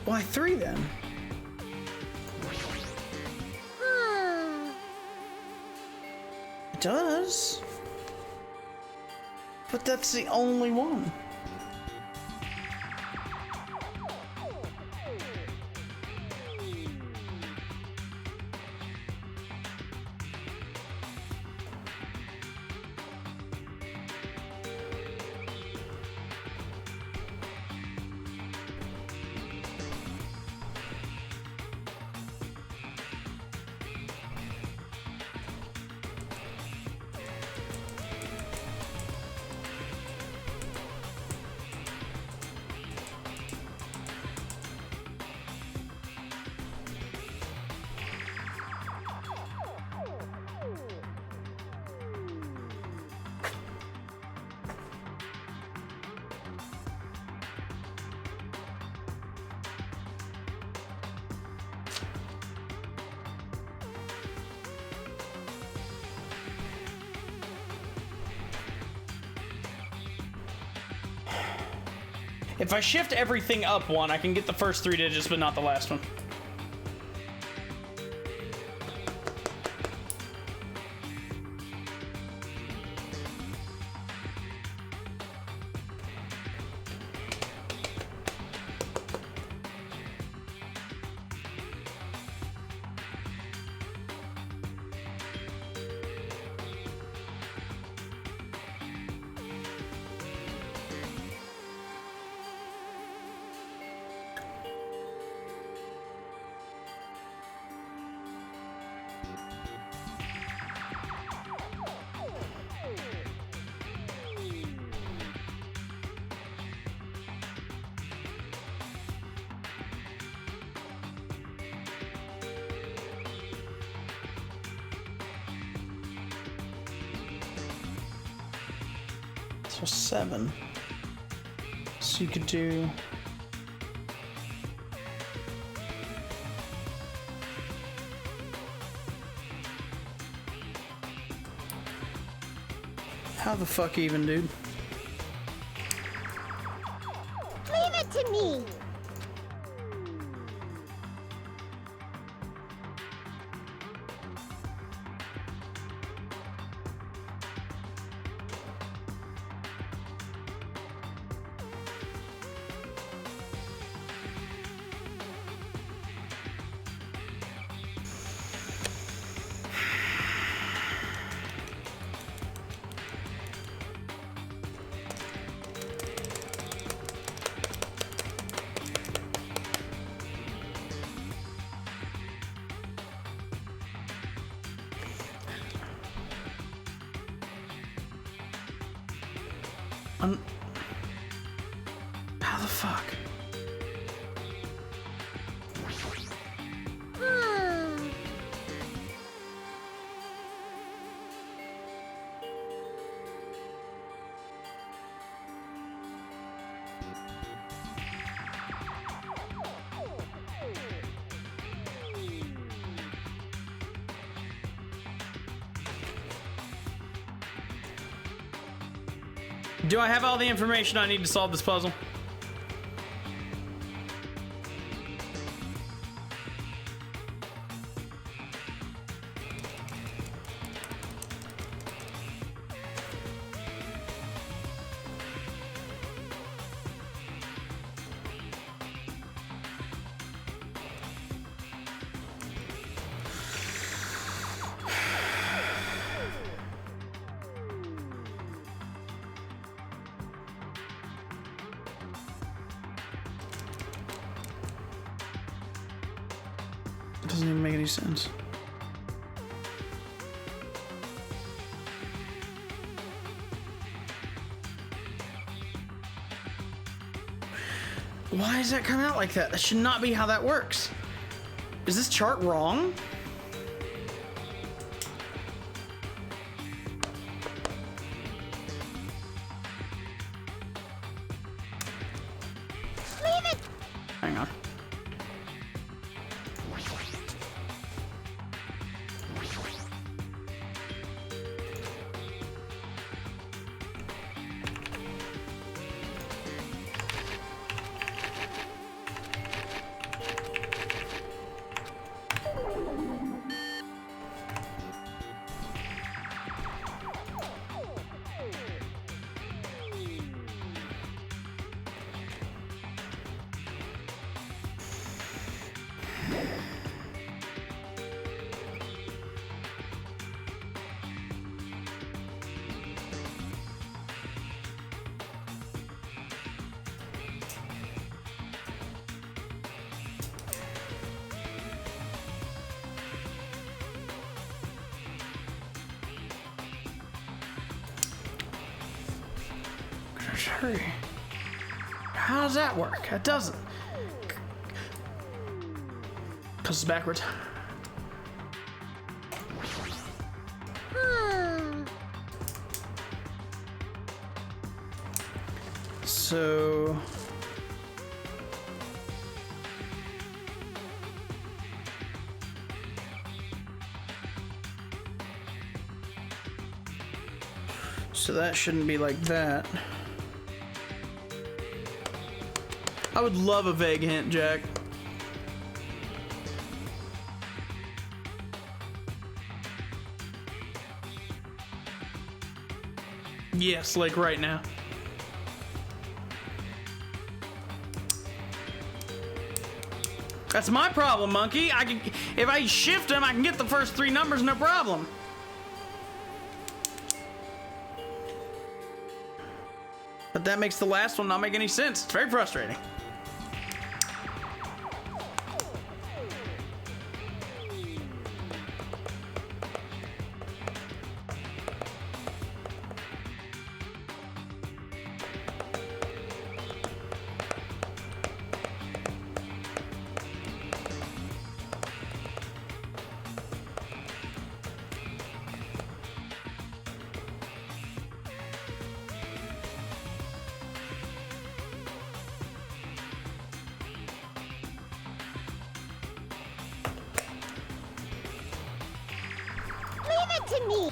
Speaker 1: Why 3 then? It does. But that's the only one. If I shift everything up 1, I can get the first 3 digits, but not the last one. So 7. So you could do... How the fuck even, dude?
Speaker 5: Leave it to me.
Speaker 1: How the fuck? Do I have all the information I need to solve this puzzle? Doesn't even make any sense. Why does that come out like that? That should not be how that works. Is this chart wrong?
Speaker 5: Leave it!
Speaker 1: Hang on. Hurry. How does that work? That doesn't. Pushes backwards. So that shouldn't be like that. I would love a vague hint, Jack. Yes, like right now. That's my problem, monkey. If I shift them, I can get the first three numbers, no problem. But that makes the last one not make any sense. It's very frustrating.
Speaker 5: To me.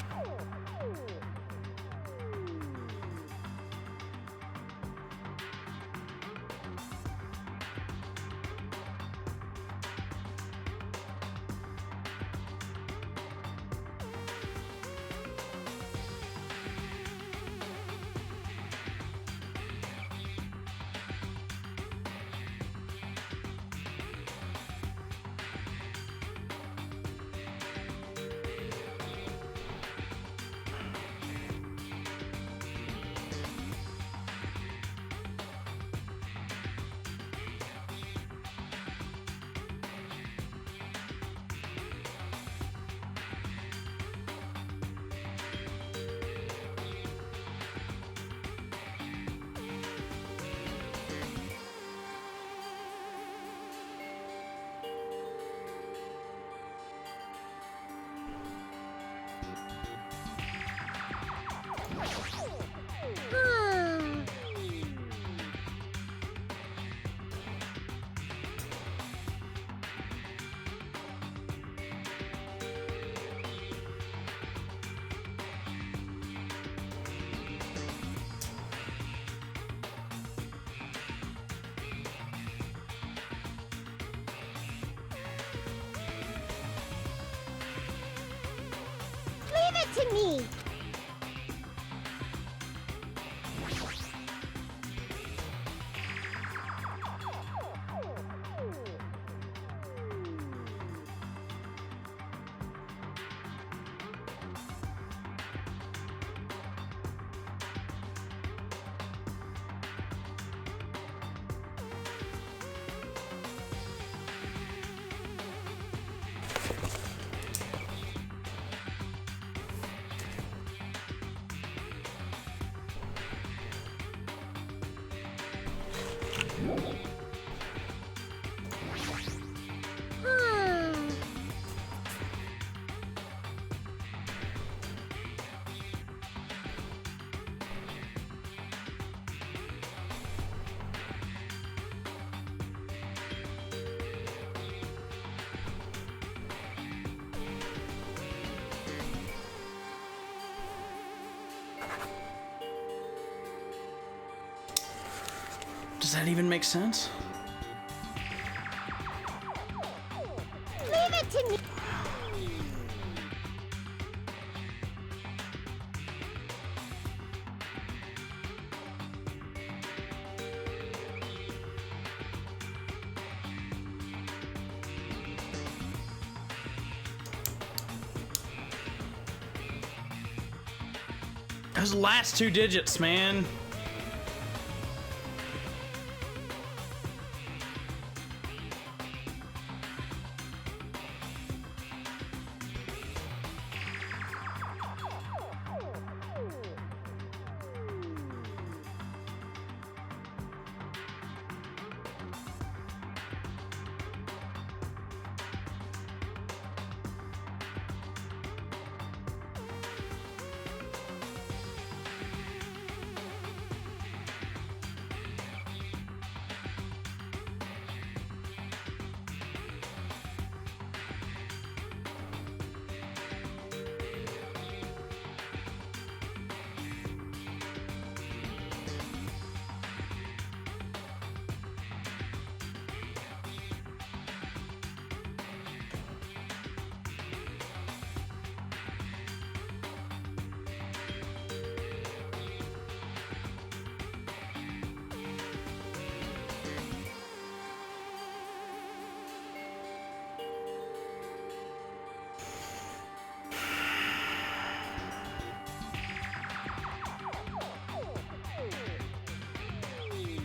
Speaker 5: To me.
Speaker 1: Does that even make sense?
Speaker 5: Leave it to me.
Speaker 1: Those last 2 digits, man.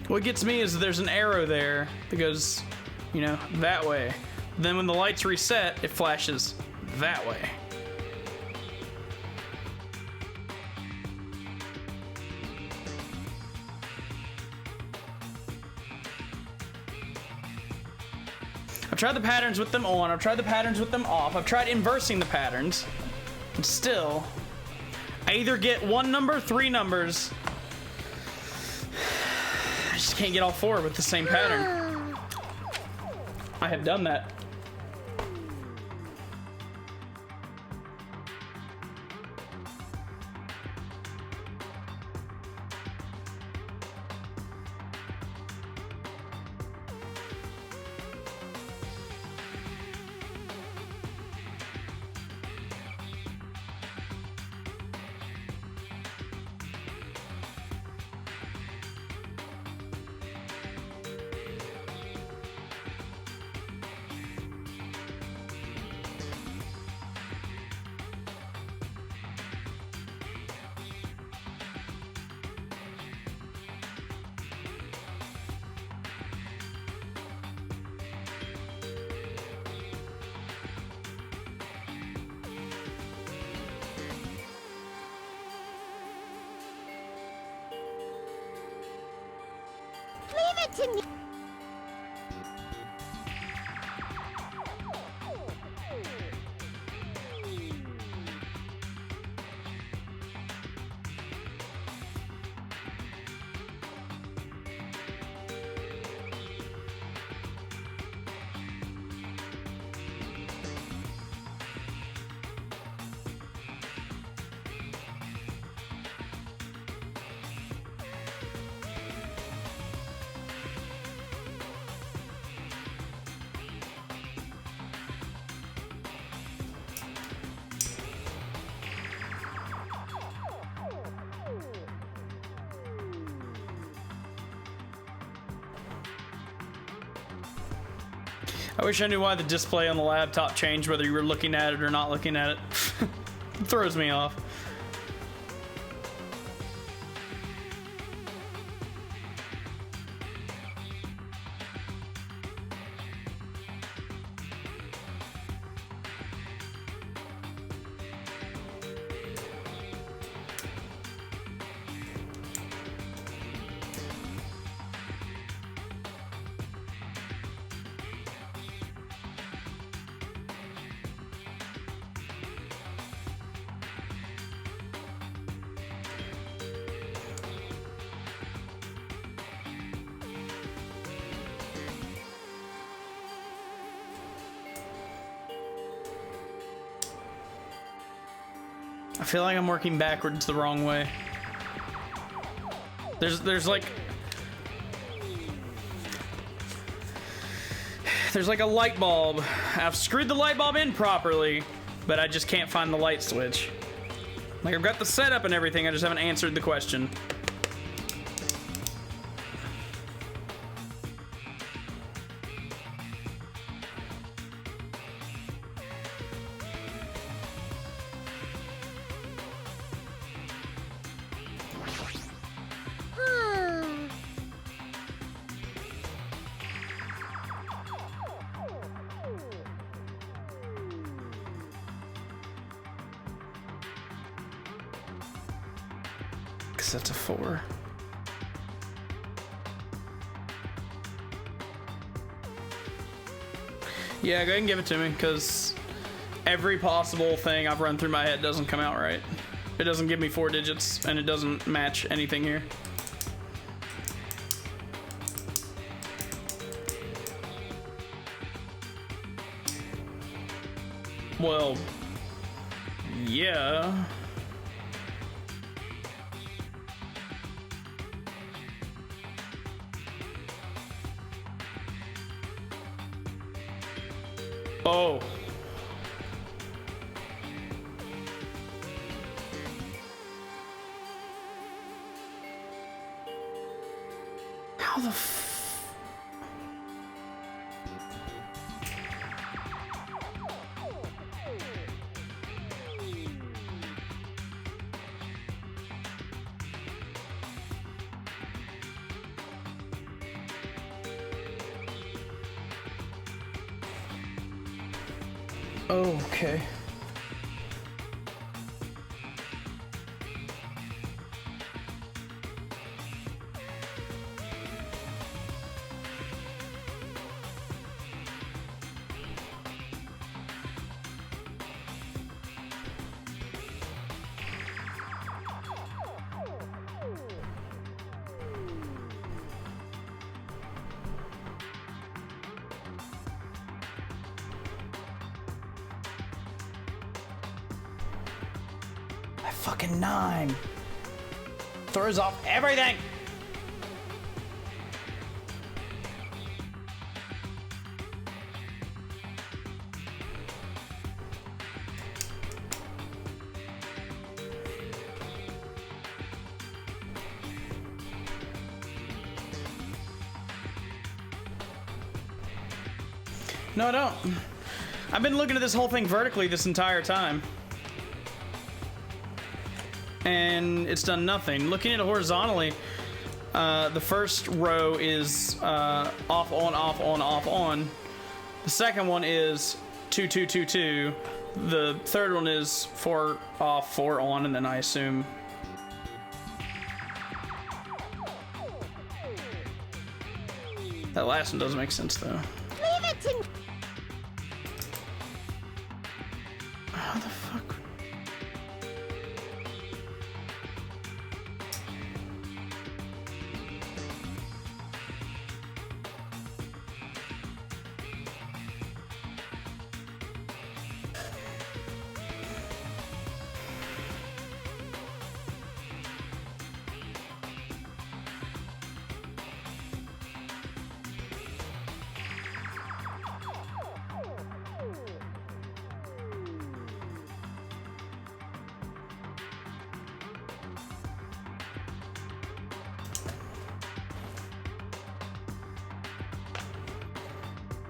Speaker 1: What gets me is there's an arrow there that goes, you know, that way. Then when the lights reset, it flashes that way. I've tried the patterns with them on, I've tried the patterns with them off, I've tried inversing the patterns, and still, I either get 1 number, 3 numbers. I just can't get all 4 with the same pattern. I have done that.
Speaker 5: Leave it to me.
Speaker 1: I wish I knew why the display on the laptop changed, whether you were looking at it or not looking at it. It throws me off. I feel like I'm working backwards the wrong way. There's like There's like a light bulb. I've screwed the light bulb in properly, but I just can't find the light switch. Like, I've got the setup and everything, I just haven't answered the question. Because that's a 4. Yeah, go ahead and give it to me, because every possible thing I've run through my head doesn't come out right. It doesn't give me 4 digits, and it doesn't match anything here. Well, yeah. Oh. How the Okay. Fucking 9. Throws off everything. No, I don't. I've been looking at this whole thing vertically this entire time. And it's done nothing. Looking at it horizontally, the first row is off, on, off, on, off, on. The second one is 2, 2, 2, 2. The third one is 4 off, 4 on, and then I assume. That last one doesn't make sense though.
Speaker 5: Leave it to...
Speaker 1: How the fuck?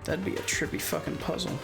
Speaker 1: That'd be a trippy fucking puzzle.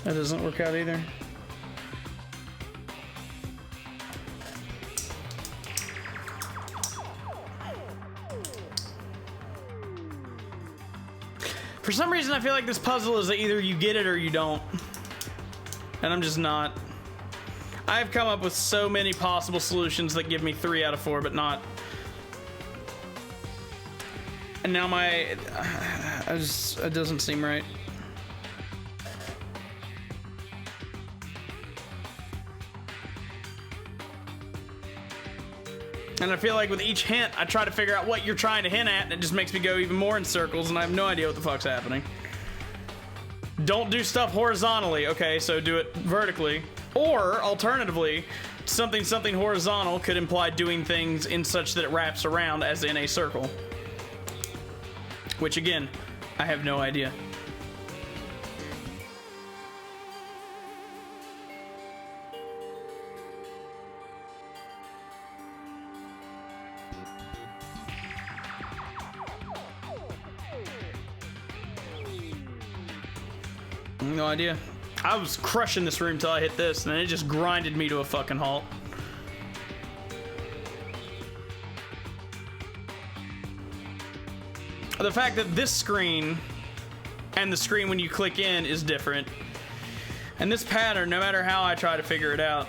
Speaker 1: That doesn't work out either. For some reason, I feel like this puzzle is that either you get it or you don't. And I'm just not. I've come up with so many possible solutions that give me 3 out of 4, but not. And now it doesn't seem right. And I feel like with each hint, I try to figure out what you're trying to hint at, and it just makes me go even more in circles, and I have no idea what the fuck's happening. Don't do stuff horizontally. Okay, so do it vertically. Or, alternatively, something horizontal could imply doing things in such that it wraps around as in a circle. Which, again, I have no idea. No idea. I was crushing this room till I hit this, and then it just grinded me to a fucking halt. The fact that this screen and the screen when you click in is different. And this pattern, no matter how I try to figure it out.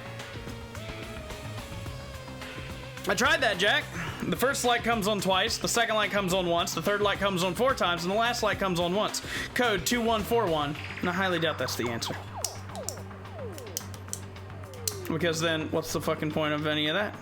Speaker 1: I tried that, Jack. The first light comes on twice, the second light comes on once, the third light comes on 4 times, and the last light comes on once. Code 2141. And I highly doubt that's the answer. Because then, what's the fucking point of any of that?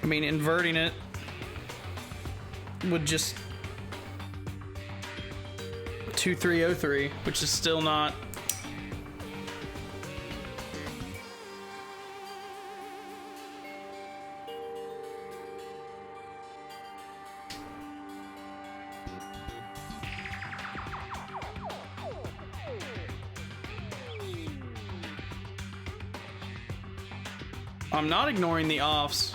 Speaker 1: I mean, inverting it would just 2303, which is still not. I'm not ignoring the offs.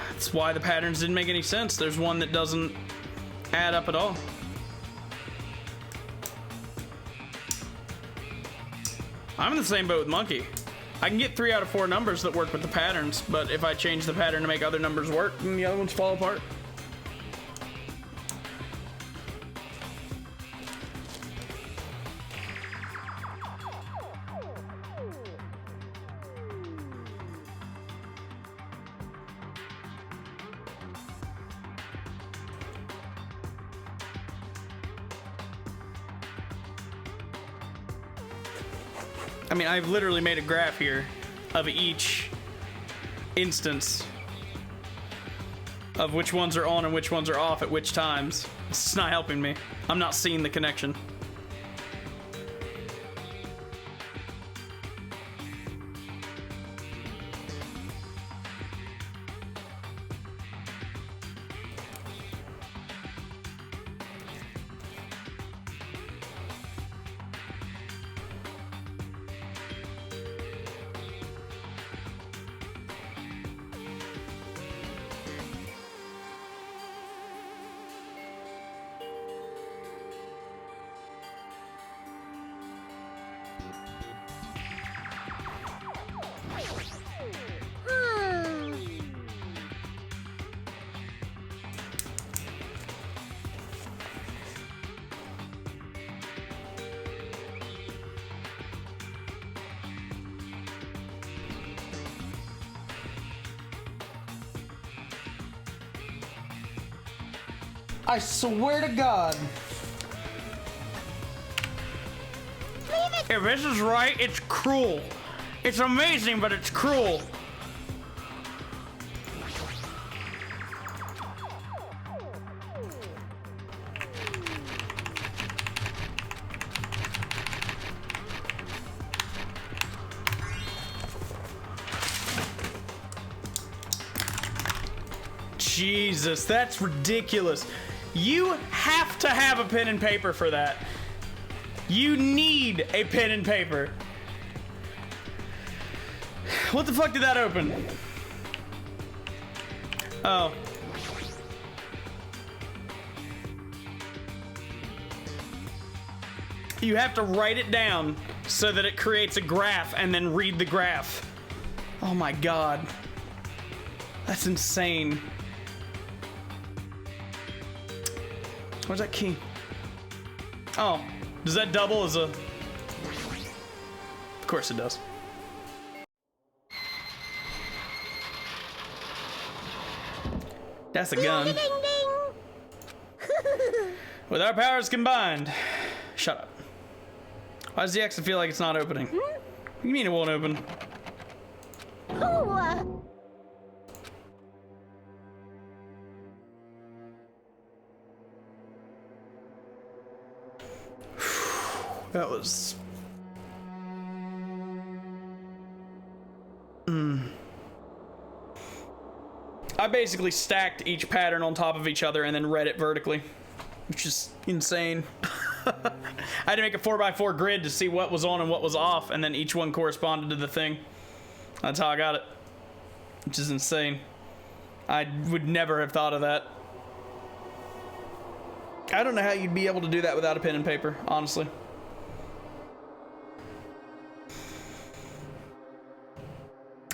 Speaker 1: That's why the patterns didn't make any sense. There's one that doesn't add up at all. I'm in the same boat with Monkey. I can get 3 out of 4 numbers that work with the patterns, but if I change the pattern to make other numbers work, then the other ones fall apart. I mean, I've literally made a graph here of each instance of which ones are on and which ones are off at which times. It's not helping me. I'm not seeing the connection. I swear to God. If this is right, it's cruel. It's amazing, but it's cruel. Jesus, that's ridiculous. You have to have a pen and paper for that. You need a pen and paper. What the fuck did that open? Oh. You have to write it down so that it creates a graph and then read the graph. Oh my god. That's insane. Where's that key? Oh, does that double as a... Of course it does. That's a gun.
Speaker 5: Ding, ding, ding.
Speaker 1: With our powers combined. Shut up. Why does the exit feel like it's not opening? What do you mean it won't open?
Speaker 5: Ooh,
Speaker 1: That was... I basically stacked each pattern on top of each other and then read it vertically, which is insane. I had to make a 4x4 grid to see what was on and what was off, and then each one corresponded to the thing. That's how I got it, which is insane. I would never have thought of that. I don't know how you'd be able to do that without a pen and paper, honestly.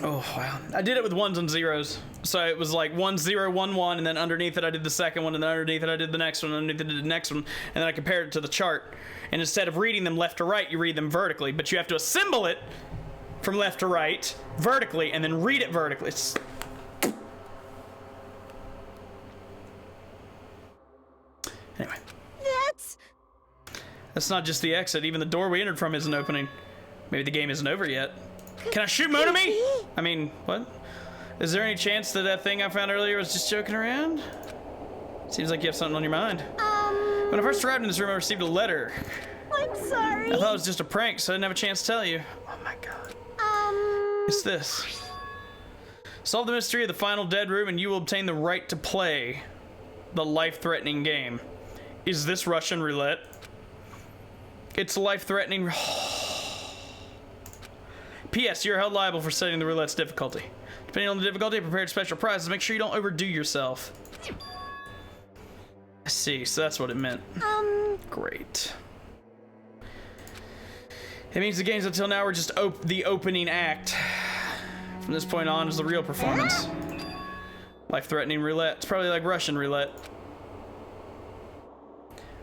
Speaker 1: Oh, wow. I did it with ones and zeros. So it was like 1 0 1 1, and then underneath it I did the second one, and then underneath it I did the next one, and underneath it I did the next one, and then I compared it to the chart. And instead of reading them left to right, you read them vertically, but you have to assemble it from left to right vertically and then read it vertically. It's... Anyway. That's not just the exit. Even the door we entered from isn't opening. Maybe the game isn't over yet. Can I shoot Monami? I mean, what? Is there any chance that that thing I found earlier was just joking around? Seems like you have something on your mind. When I first arrived in this room, I received a letter.
Speaker 5: I'm sorry.
Speaker 1: I thought it was just a prank, so I didn't have a chance to tell you. Oh my god. It's this. Solve the mystery of the final dead room and you will obtain the right to play the life-threatening game. Is this Russian roulette? It's life-threatening. P.S. You're held liable for setting the roulette's difficulty. Depending on the difficulty, prepared special prizes. Make sure you don't overdo yourself. I see, so that's what it meant. Great. It means the games until now were just the opening act. From this point on is the real performance. Life-threatening roulette. It's probably like Russian roulette.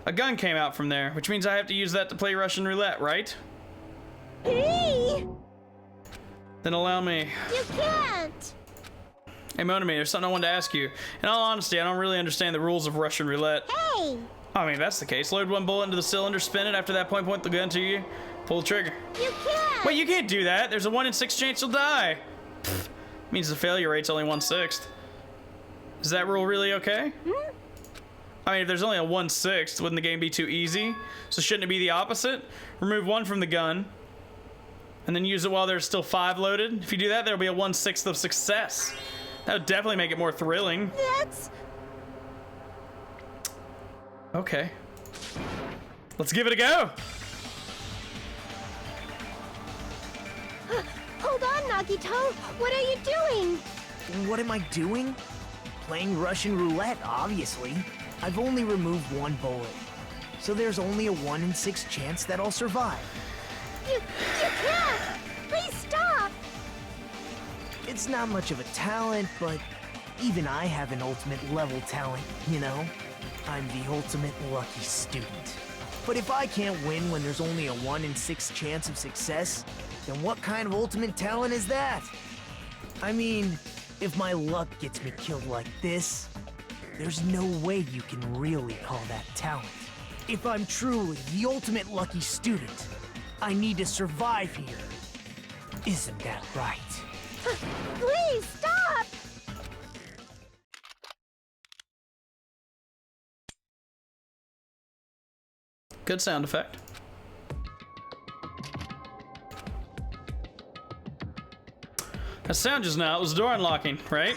Speaker 1: A gun came out from there, which means I have to use that to play Russian roulette, right?
Speaker 5: Hey!
Speaker 1: Then allow me.
Speaker 5: You can't!
Speaker 1: Hey, Monami, there's something I wanted to ask you. In all honesty, I don't really understand the rules of Russian roulette.
Speaker 5: Hey!
Speaker 1: I mean, if that's the case, load one bullet into the cylinder, spin it, after that point the gun to you, pull the trigger.
Speaker 5: You can't!
Speaker 1: Wait, you can't do that. There's a 1 in 6 chance you'll die. Means the failure rate's only 1/6. Is that rule really okay? I mean, if there's only a 1/6, wouldn't the game be too easy? So shouldn't it be the opposite? Remove 1 from the gun, and then use it while there's still 5 loaded. If you do that, there'll be a 1/6 of success. That would definitely make it more thrilling.
Speaker 5: That's...
Speaker 1: Okay. Let's give it a go.
Speaker 5: Hold on, Nagito. What are you doing?
Speaker 3: What am I doing? Playing Russian roulette, obviously. I've only removed 1 bullet. So there's only a 1 in 6 chance that I'll survive.
Speaker 5: You can't! Please stop!
Speaker 3: It's not much of a talent, but even I have an ultimate level talent, you know? I'm the ultimate lucky student. But if I can't win when there's only a 1 in 6 chance of success, then what kind of ultimate talent is that? I mean, if my luck gets me killed like this, there's no way you can really call that talent. If I'm truly the ultimate lucky student, I need to survive here. Isn't that right?
Speaker 5: Please stop!
Speaker 1: Good sound effect. That sound just now, it was door unlocking, right?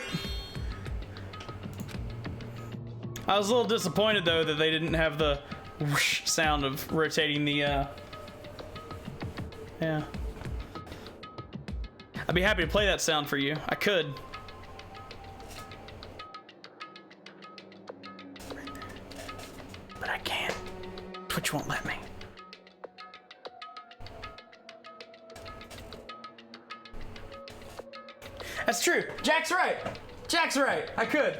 Speaker 1: I was a little disappointed though that they didn't have the whoosh sound of rotating the yeah. I'd be happy to play that sound for you. I could. But I can't. Twitch won't let me. That's true. Jack's right. Jack's right. I could.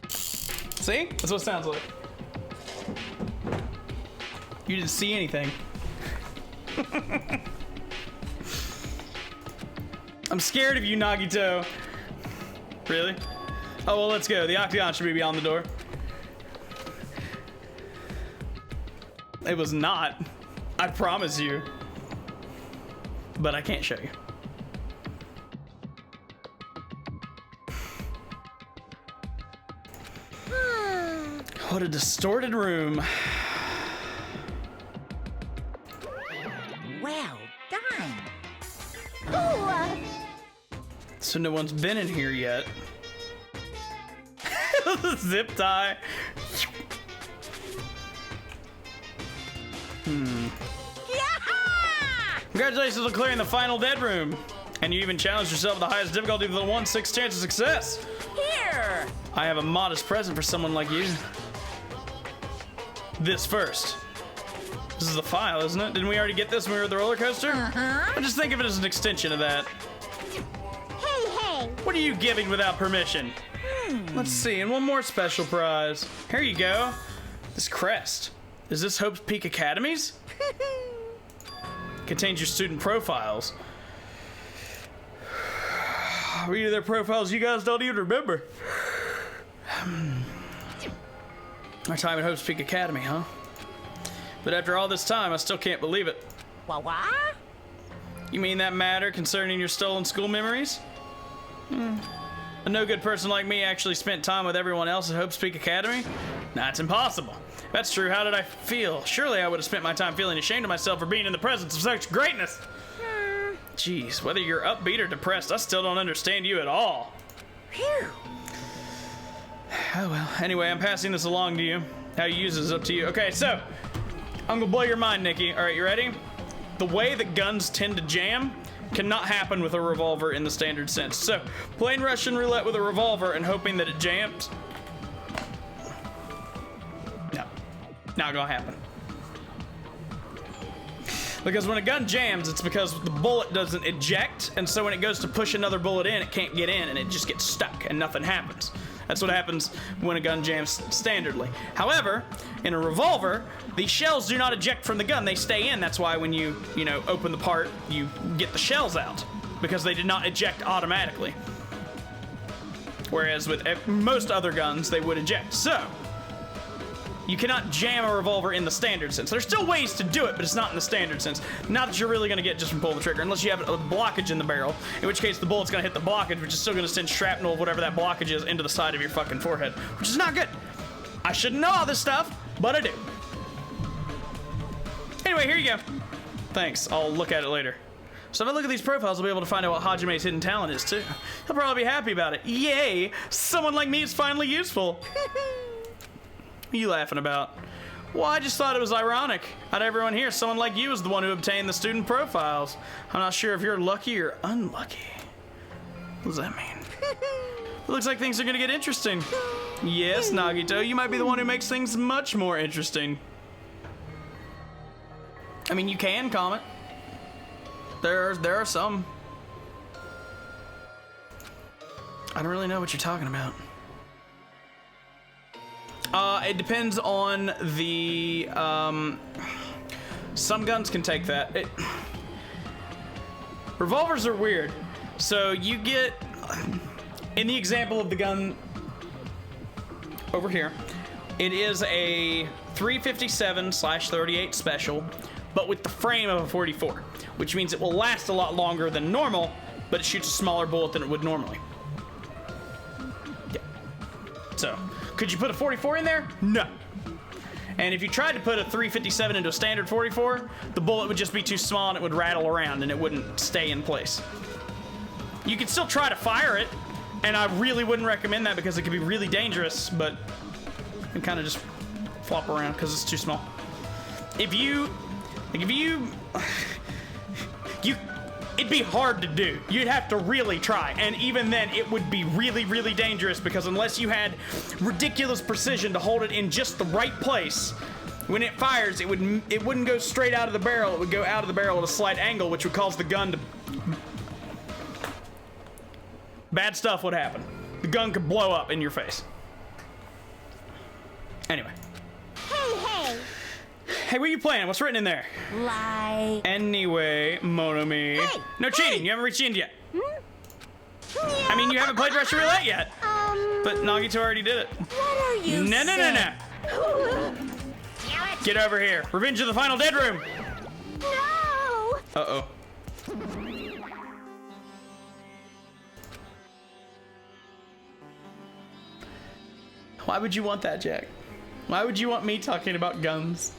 Speaker 1: See? That's what it sounds like. You didn't see anything. I'm scared of you, Nagito. Really? Oh, well, let's go. The Octagon should be beyond the door. It was not. I promise you. But I can't show you. What a distorted room.
Speaker 6: Well done.
Speaker 5: Ooh,
Speaker 1: So no one's been in here yet. Zip tie. Congratulations on clearing the final dead room. And you even challenged yourself with the highest difficulty with a 1/6 chance of success.
Speaker 6: Here.
Speaker 1: I have a modest present for someone like you. This first. This is the file, isn't it? Didn't we already get this when we were at the roller coaster? I just think of it as an extension of that.
Speaker 5: hey.
Speaker 1: What are you giving without permission? Let's see, and one more special prize. Here you go. This crest. Is this Hope's Peak Academies? Contains your student profiles. Read their profiles you guys don't even remember. Our time at Hope's Peak Academy, huh? But after all this time, I still can't believe it.
Speaker 6: What?
Speaker 1: You mean that matter concerning your stolen school memories? A no-good person like me actually spent time with everyone else at Hope's Peak Academy? Nah, it's impossible. If that's true, how did I feel? Surely I would have spent my time feeling ashamed of myself for being in the presence of such greatness. Jeez, whether you're upbeat or depressed, I still don't understand you at all.
Speaker 6: Phew.
Speaker 1: Oh well, anyway, I'm passing this along to you. How you use it is up to you. Okay, so, I'm gonna blow your mind, Nikki. All right, you ready? The way that guns tend to jam cannot happen with a revolver in the standard sense. So, playing Russian roulette with a revolver and hoping that it jams. No, not gonna happen. Because when a gun jams, it's because the bullet doesn't eject, and so when it goes to push another bullet in, it can't get in, and it just gets stuck, and nothing happens. That's what happens when a gun jams standardly. However, in a revolver, the shells do not eject from the gun. They stay in. That's why when you open the part, you get the shells out, because they did not eject automatically. Whereas with most other guns, they would eject. So, you cannot jam a revolver in the standard sense. There's still ways to do it, but it's not in the standard sense. Not that you're really gonna get just from pulling the trigger, unless you have a blockage in the barrel, in which case the bullet's gonna hit the blockage, which is still gonna send shrapnel of whatever that blockage is into the side of your fucking forehead, which is not good. I shouldn't know all this stuff, but I do. Anyway, here you go. Thanks, I'll look at it later. So if I look at these profiles, I'll be able to find out what Hajime's hidden talent is too. He'll probably be happy about it. Yay, someone like me is finally useful. What are you laughing about? Well, I just thought it was ironic. Out of everyone here, someone like you is the one who obtained the student profiles. I'm not sure if you're lucky or unlucky. What does that mean? It looks like things are gonna get interesting. Yes, Nagito, you might be the one who makes things much more interesting. I mean, you can comment. There are some. I don't really know what you're talking about. It depends on the, some guns can take that. Revolvers are weird. So you get, in the example of the gun over here, it is a 357/38 special, but with the frame of a 44, which means it will last a lot longer than normal, but it shoots a smaller bullet than it would normally. Yeah. So, could you put a 44 in there? No. And if you tried to put a 357 into a standard 44, the bullet would just be too small and it would rattle around and it wouldn't stay in place. You can still try to fire it, and I really wouldn't recommend that because it could be really dangerous, but you can kind of just flop around because it's too small. If you, it'd be hard to do. You'd have to really try, and even then it would be really, really dangerous because unless you had ridiculous precision to hold it in just the right place, when it fires, it wouldn't go straight out of the barrel. It would go out of the barrel at a slight angle, which would cause the gun to... Bad stuff would happen. The gun could blow up in your face. Anyway.
Speaker 5: Hey!
Speaker 1: Hey, what are you playing? What's written in there?
Speaker 5: Like...
Speaker 1: Anyway, Monomi.
Speaker 5: Hey!
Speaker 1: No cheating.
Speaker 5: Hey!
Speaker 1: You haven't reached the end yet.
Speaker 5: Yeah,
Speaker 1: I mean, you haven't played Russian Roulette yet. But
Speaker 5: What
Speaker 1: Nagito already did it.
Speaker 5: are you
Speaker 1: No. Get over here. Revenge of the Final Dead Room.
Speaker 5: No!
Speaker 1: Uh-oh. Why would you want that, Jack? Why would you want me talking about guns?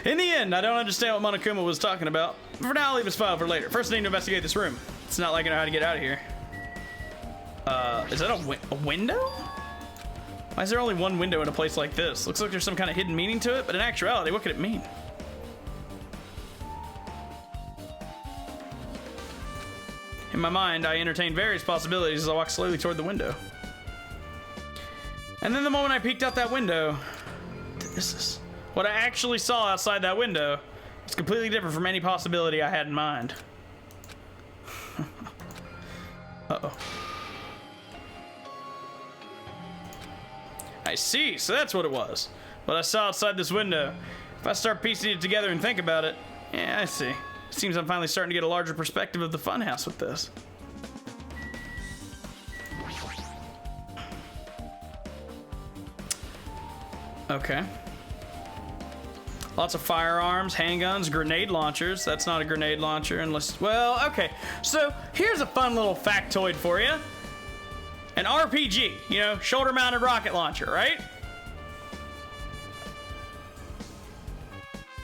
Speaker 1: In the end, I don't understand what Monokuma was talking about. For now, I'll leave his file for later. First, I need to investigate this room. It's not like I know how to get out of here. Is that a window? Why is there only one window in a place like this? Looks like there's some kind of hidden meaning to it, but in actuality, what could it mean? In my mind, I entertained various possibilities as I walked slowly toward the window. And then the moment I peeked out that window, what I actually saw outside that window is completely different from any possibility I had in mind. Uh-oh. I see, so that's what it was. What I saw outside this window. If I start piecing it together and think about it, yeah, I see. It seems I'm finally starting to get a larger perspective of the funhouse with this. Okay. Lots of firearms, handguns, grenade launchers. That's not a grenade launcher unless... Well, okay. So, here's a fun little factoid for you. An RPG, you know, shoulder-mounted rocket launcher, right?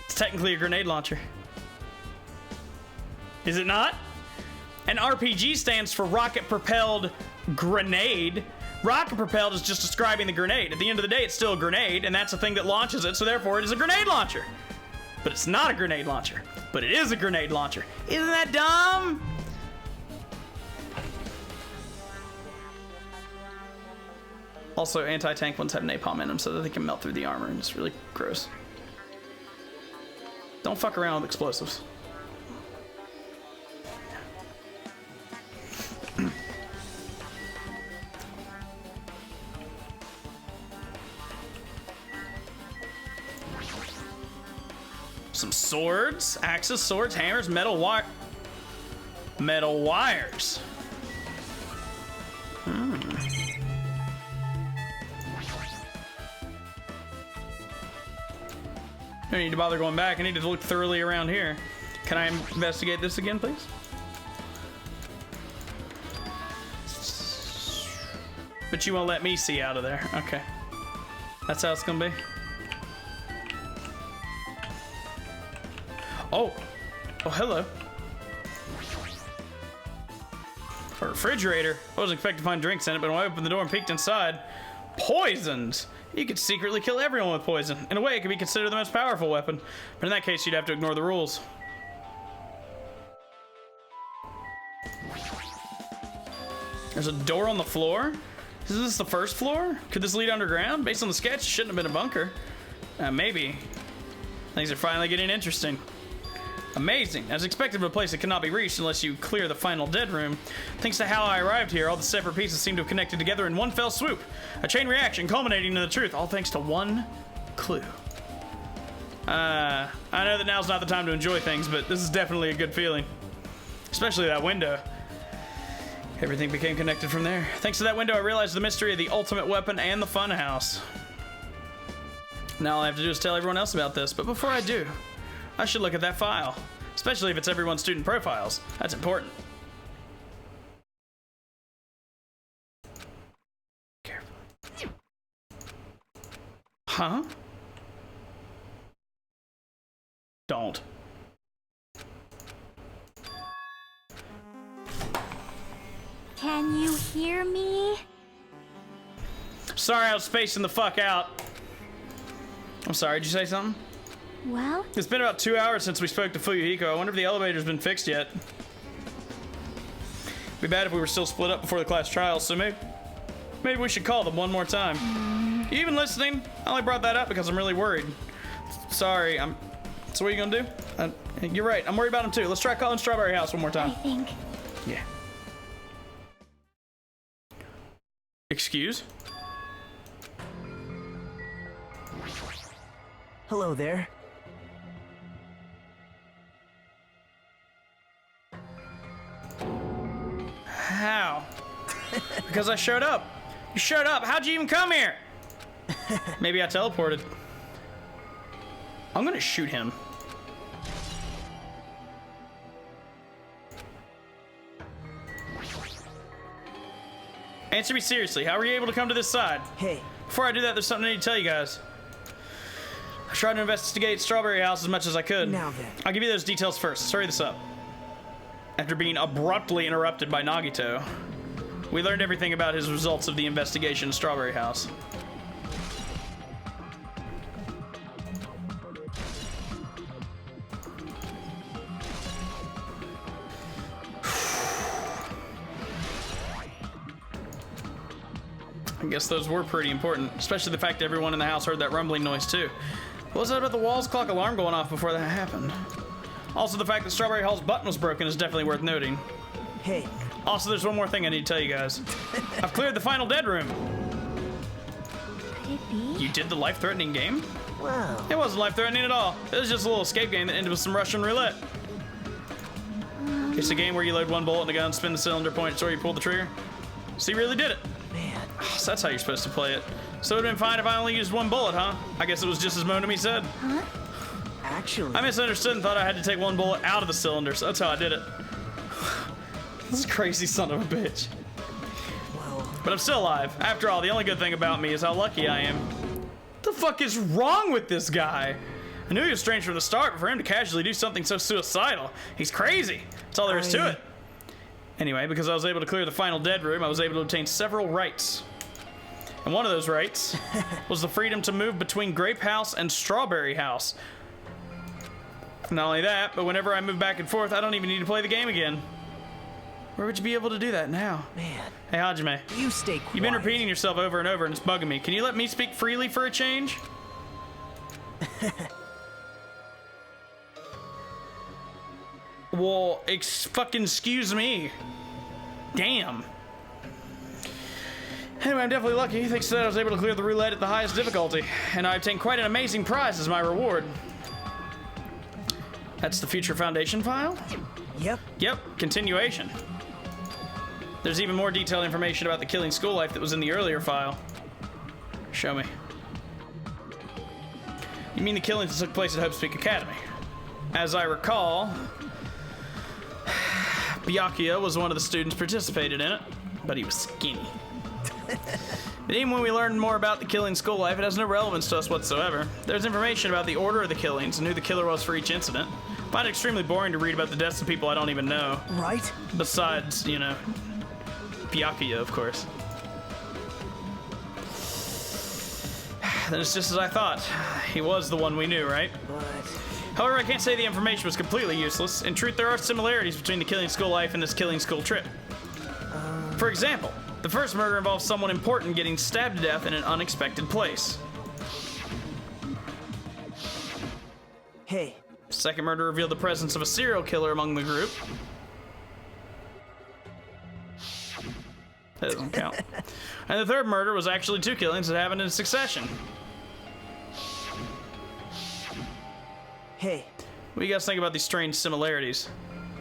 Speaker 1: It's technically a grenade launcher. Is it not? An RPG stands for rocket-propelled grenade. Rocket-propelled is just describing the grenade. At the end of the day, it's still a grenade, and that's the thing that launches it, so therefore it is a grenade launcher. But it's not a grenade launcher. But it is a grenade launcher. Isn't that dumb? Also, anti-tank ones have napalm in them so that they can melt through the armor, and it's really gross. Don't fuck around with explosives. Some swords, axes, swords, hammers, metal wires. I don't need to bother going back. I need to look thoroughly around here. Can I investigate this again, please? But you won't let me see out of there. Okay. That's how it's gonna be. Oh. Oh, hello. A refrigerator. I wasn't expecting to find drinks in it, but when I opened the door and peeked inside, poisons. You could secretly kill everyone with poison. In a way, it could be considered the most powerful weapon, but in that case, you'd have to ignore the rules. There's a door on the floor? Is this the first floor? Could this lead underground? Based on the sketch, it shouldn't have been a bunker. Maybe. Things are finally getting interesting. Amazing. As expected of a place that cannot be reached unless you clear the final dead room. Thanks to how I arrived here, all the separate pieces seem to have connected together in one fell swoop. A chain reaction culminating in the truth, all thanks to one clue. I know that now's not the time to enjoy things, but this is definitely a good feeling. Especially that window. Everything became connected from there. Thanks to that window, I realized the mystery of the ultimate weapon and the funhouse. Now all I have to do is tell everyone else about this, but before I do, I should look at that file, especially if it's everyone's student profiles. That's important. Careful. Huh? Don't.
Speaker 5: hear me?
Speaker 1: Sorry, I was spacing the fuck out. I'm sorry, did you say something?
Speaker 5: Well,
Speaker 1: It's been about 2 hours since we spoke to Fuyuhiko. I wonder if the elevator's been fixed yet. Be bad if we were still split up before the class trials, so maybe we should call them one more time. You even listening? I only brought that up because I'm really worried. Sorry, so what are you gonna do? You're right, I'm worried about him too. Let's try calling Strawberry House one more
Speaker 5: I
Speaker 1: time.
Speaker 5: think.
Speaker 1: Yeah. Excuse?
Speaker 3: Hello there.
Speaker 1: How? Because I showed up. You showed up. How'd you even come here? Maybe I teleported. I'm gonna shoot him. Answer me seriously. How were you able to come to this side?
Speaker 3: Hey.
Speaker 1: Before I do that, there's something I need to tell you guys. I tried to investigate Strawberry House as much as I could.
Speaker 3: Now then.
Speaker 1: I'll give you those details first. Let's hurry this up. After being abruptly interrupted by Nagito, we learned everything about his results of the investigation in Strawberry House. I guess those were pretty important, especially the fact that everyone in the house heard that rumbling noise too. What was that about the wall's clock alarm going off before that happened? Also, the fact that Strawberry Hall's button was broken is definitely worth noting.
Speaker 3: Hey.
Speaker 1: Also, there's one more thing I need to tell you guys. I've cleared the final dead room.
Speaker 5: Could it be?
Speaker 1: You did the life-threatening game?
Speaker 3: Wow.
Speaker 1: It wasn't life-threatening at all. It was just a little escape game that ended with some Russian roulette. It's a game where you load one bullet in a gun, spin the cylinder, point it, or you pull the trigger. So you really did it.
Speaker 3: Man.
Speaker 1: So that's how you're supposed to play it. So it would have been fine if I only used one bullet, huh? I guess it was just as Monami said.
Speaker 5: Huh?
Speaker 3: Actually.
Speaker 1: I misunderstood and thought I had to take one bullet out of the cylinder, so that's how I did it. This crazy son of a bitch.
Speaker 3: Well.
Speaker 1: But I'm still alive. After all, the only good thing about me is how lucky I am. What the fuck is wrong with this guy? I knew he was strange from the start, but for him to casually do something so suicidal, he's crazy. That's all there is to it. Anyway, because I was able to clear the final dead room, I was able to obtain several rights. And one of those rights was the freedom to move between Grape House and Strawberry House. Not only that, but whenever I move back and forth, I don't even need to play the game again. Where would you be able to do that now?
Speaker 3: Man.
Speaker 1: Hey, Hajime.
Speaker 3: You stay quiet.
Speaker 1: You've been repeating yourself over and over and it's bugging me. Can you let me speak freely for a change? Well, fucking excuse me. Damn. Anyway, I'm definitely lucky. Thanks to that, I was able to clear the roulette at the highest difficulty, and I obtained quite an amazing prize as my reward. That's the Future Foundation file?
Speaker 3: Yep.
Speaker 1: Yep, continuation. There's even more detailed information about the Killing School Life that was in the earlier file. Show me. You mean the killings that took place at Hope Speak Academy? As I recall, Byakuya was one of the students participated in it, but he was skinny. But even when we learn more about the Killing School Life, it has no relevance to us whatsoever. There's information about the order of the killings and who the killer was for each incident. I find it extremely boring to read about the deaths of people I don't even know.
Speaker 3: Right?
Speaker 1: Besides, you know, Byakuya, of course. Then it's just as I thought. He was the one we knew, right?
Speaker 3: But.
Speaker 1: However, I can't say the information was completely useless. In truth, there are similarities between the Killing School Life and this Killing School trip. For example, the first murder involves someone important getting stabbed to death in an unexpected place.
Speaker 3: Hey.
Speaker 1: The second murder revealed the presence of a serial killer among the group. That doesn't count. And the third murder was actually two killings that happened in succession.
Speaker 3: Hey.
Speaker 1: What do you guys think about these strange similarities?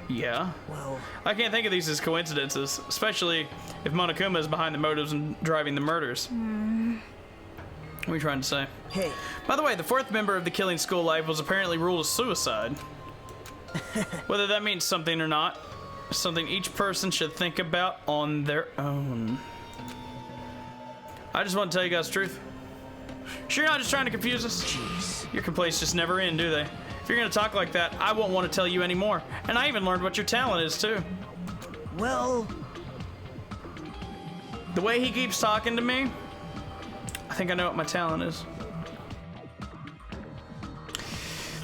Speaker 1: Yeah.
Speaker 3: Well.
Speaker 1: I can't think of these as coincidences, especially if Monokuma is behind the motives and driving the murders. What are you trying to say?
Speaker 3: Hey.
Speaker 1: By the way, the fourth member of the Killing School Life was apparently ruled as suicide. Whether that means something or not, is something each person should think about on their own. I just want to tell you guys the truth. Sure, you're not just trying to confuse us?
Speaker 3: Jeez.
Speaker 1: Your complaints just never end, do they? If you're gonna talk like that, I won't want to tell you anymore. And I even learned what your talent is, too.
Speaker 3: Well.
Speaker 1: The way he keeps talking to me, I think I know what my talent is.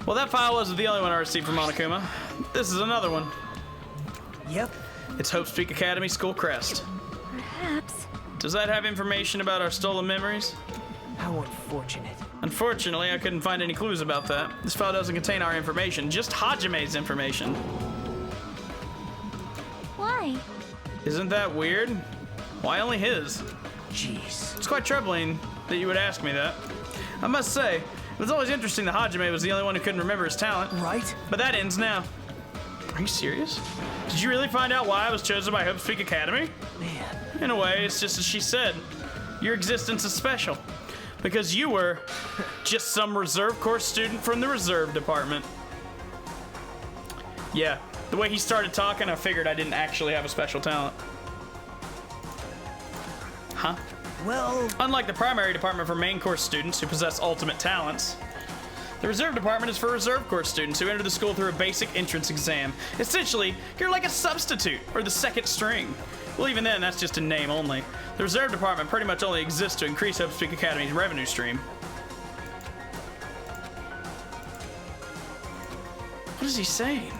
Speaker 1: Well, that file wasn't the only one I received from Monokuma. This is another one.
Speaker 3: Yep.
Speaker 1: It's Hope's Peak Academy School Crest.
Speaker 5: Perhaps.
Speaker 1: Does that have information about our stolen memories?
Speaker 3: How unfortunate.
Speaker 1: Unfortunately, I couldn't find any clues about that. This file doesn't contain our information, just Hajime's information.
Speaker 5: Why?
Speaker 1: Isn't that weird? Why only his?
Speaker 3: Jeez.
Speaker 1: It's quite troubling that you would ask me that. I must say, it was always interesting that Hajime was the only one who couldn't remember his talent.
Speaker 3: Right?
Speaker 1: But that ends now. Are you serious? Did you really find out why I was chosen by Hope's Peak Academy?
Speaker 3: Man.
Speaker 1: In a way, it's just as she said. Your existence is special. Because you were just some reserve course student from the reserve department. Yeah, the way he started talking, I figured I didn't actually have a special talent. Huh?
Speaker 3: Well,
Speaker 1: Unlike the primary department for main course students who possess ultimate talents, the reserve department is for reserve course students who enter the school through a basic entrance exam. Essentially, you're like a substitute, or the second string. Well, even then, that's just in name only. The reserve department pretty much only exists to increase Hope's Peak Academy's revenue stream. What is he saying?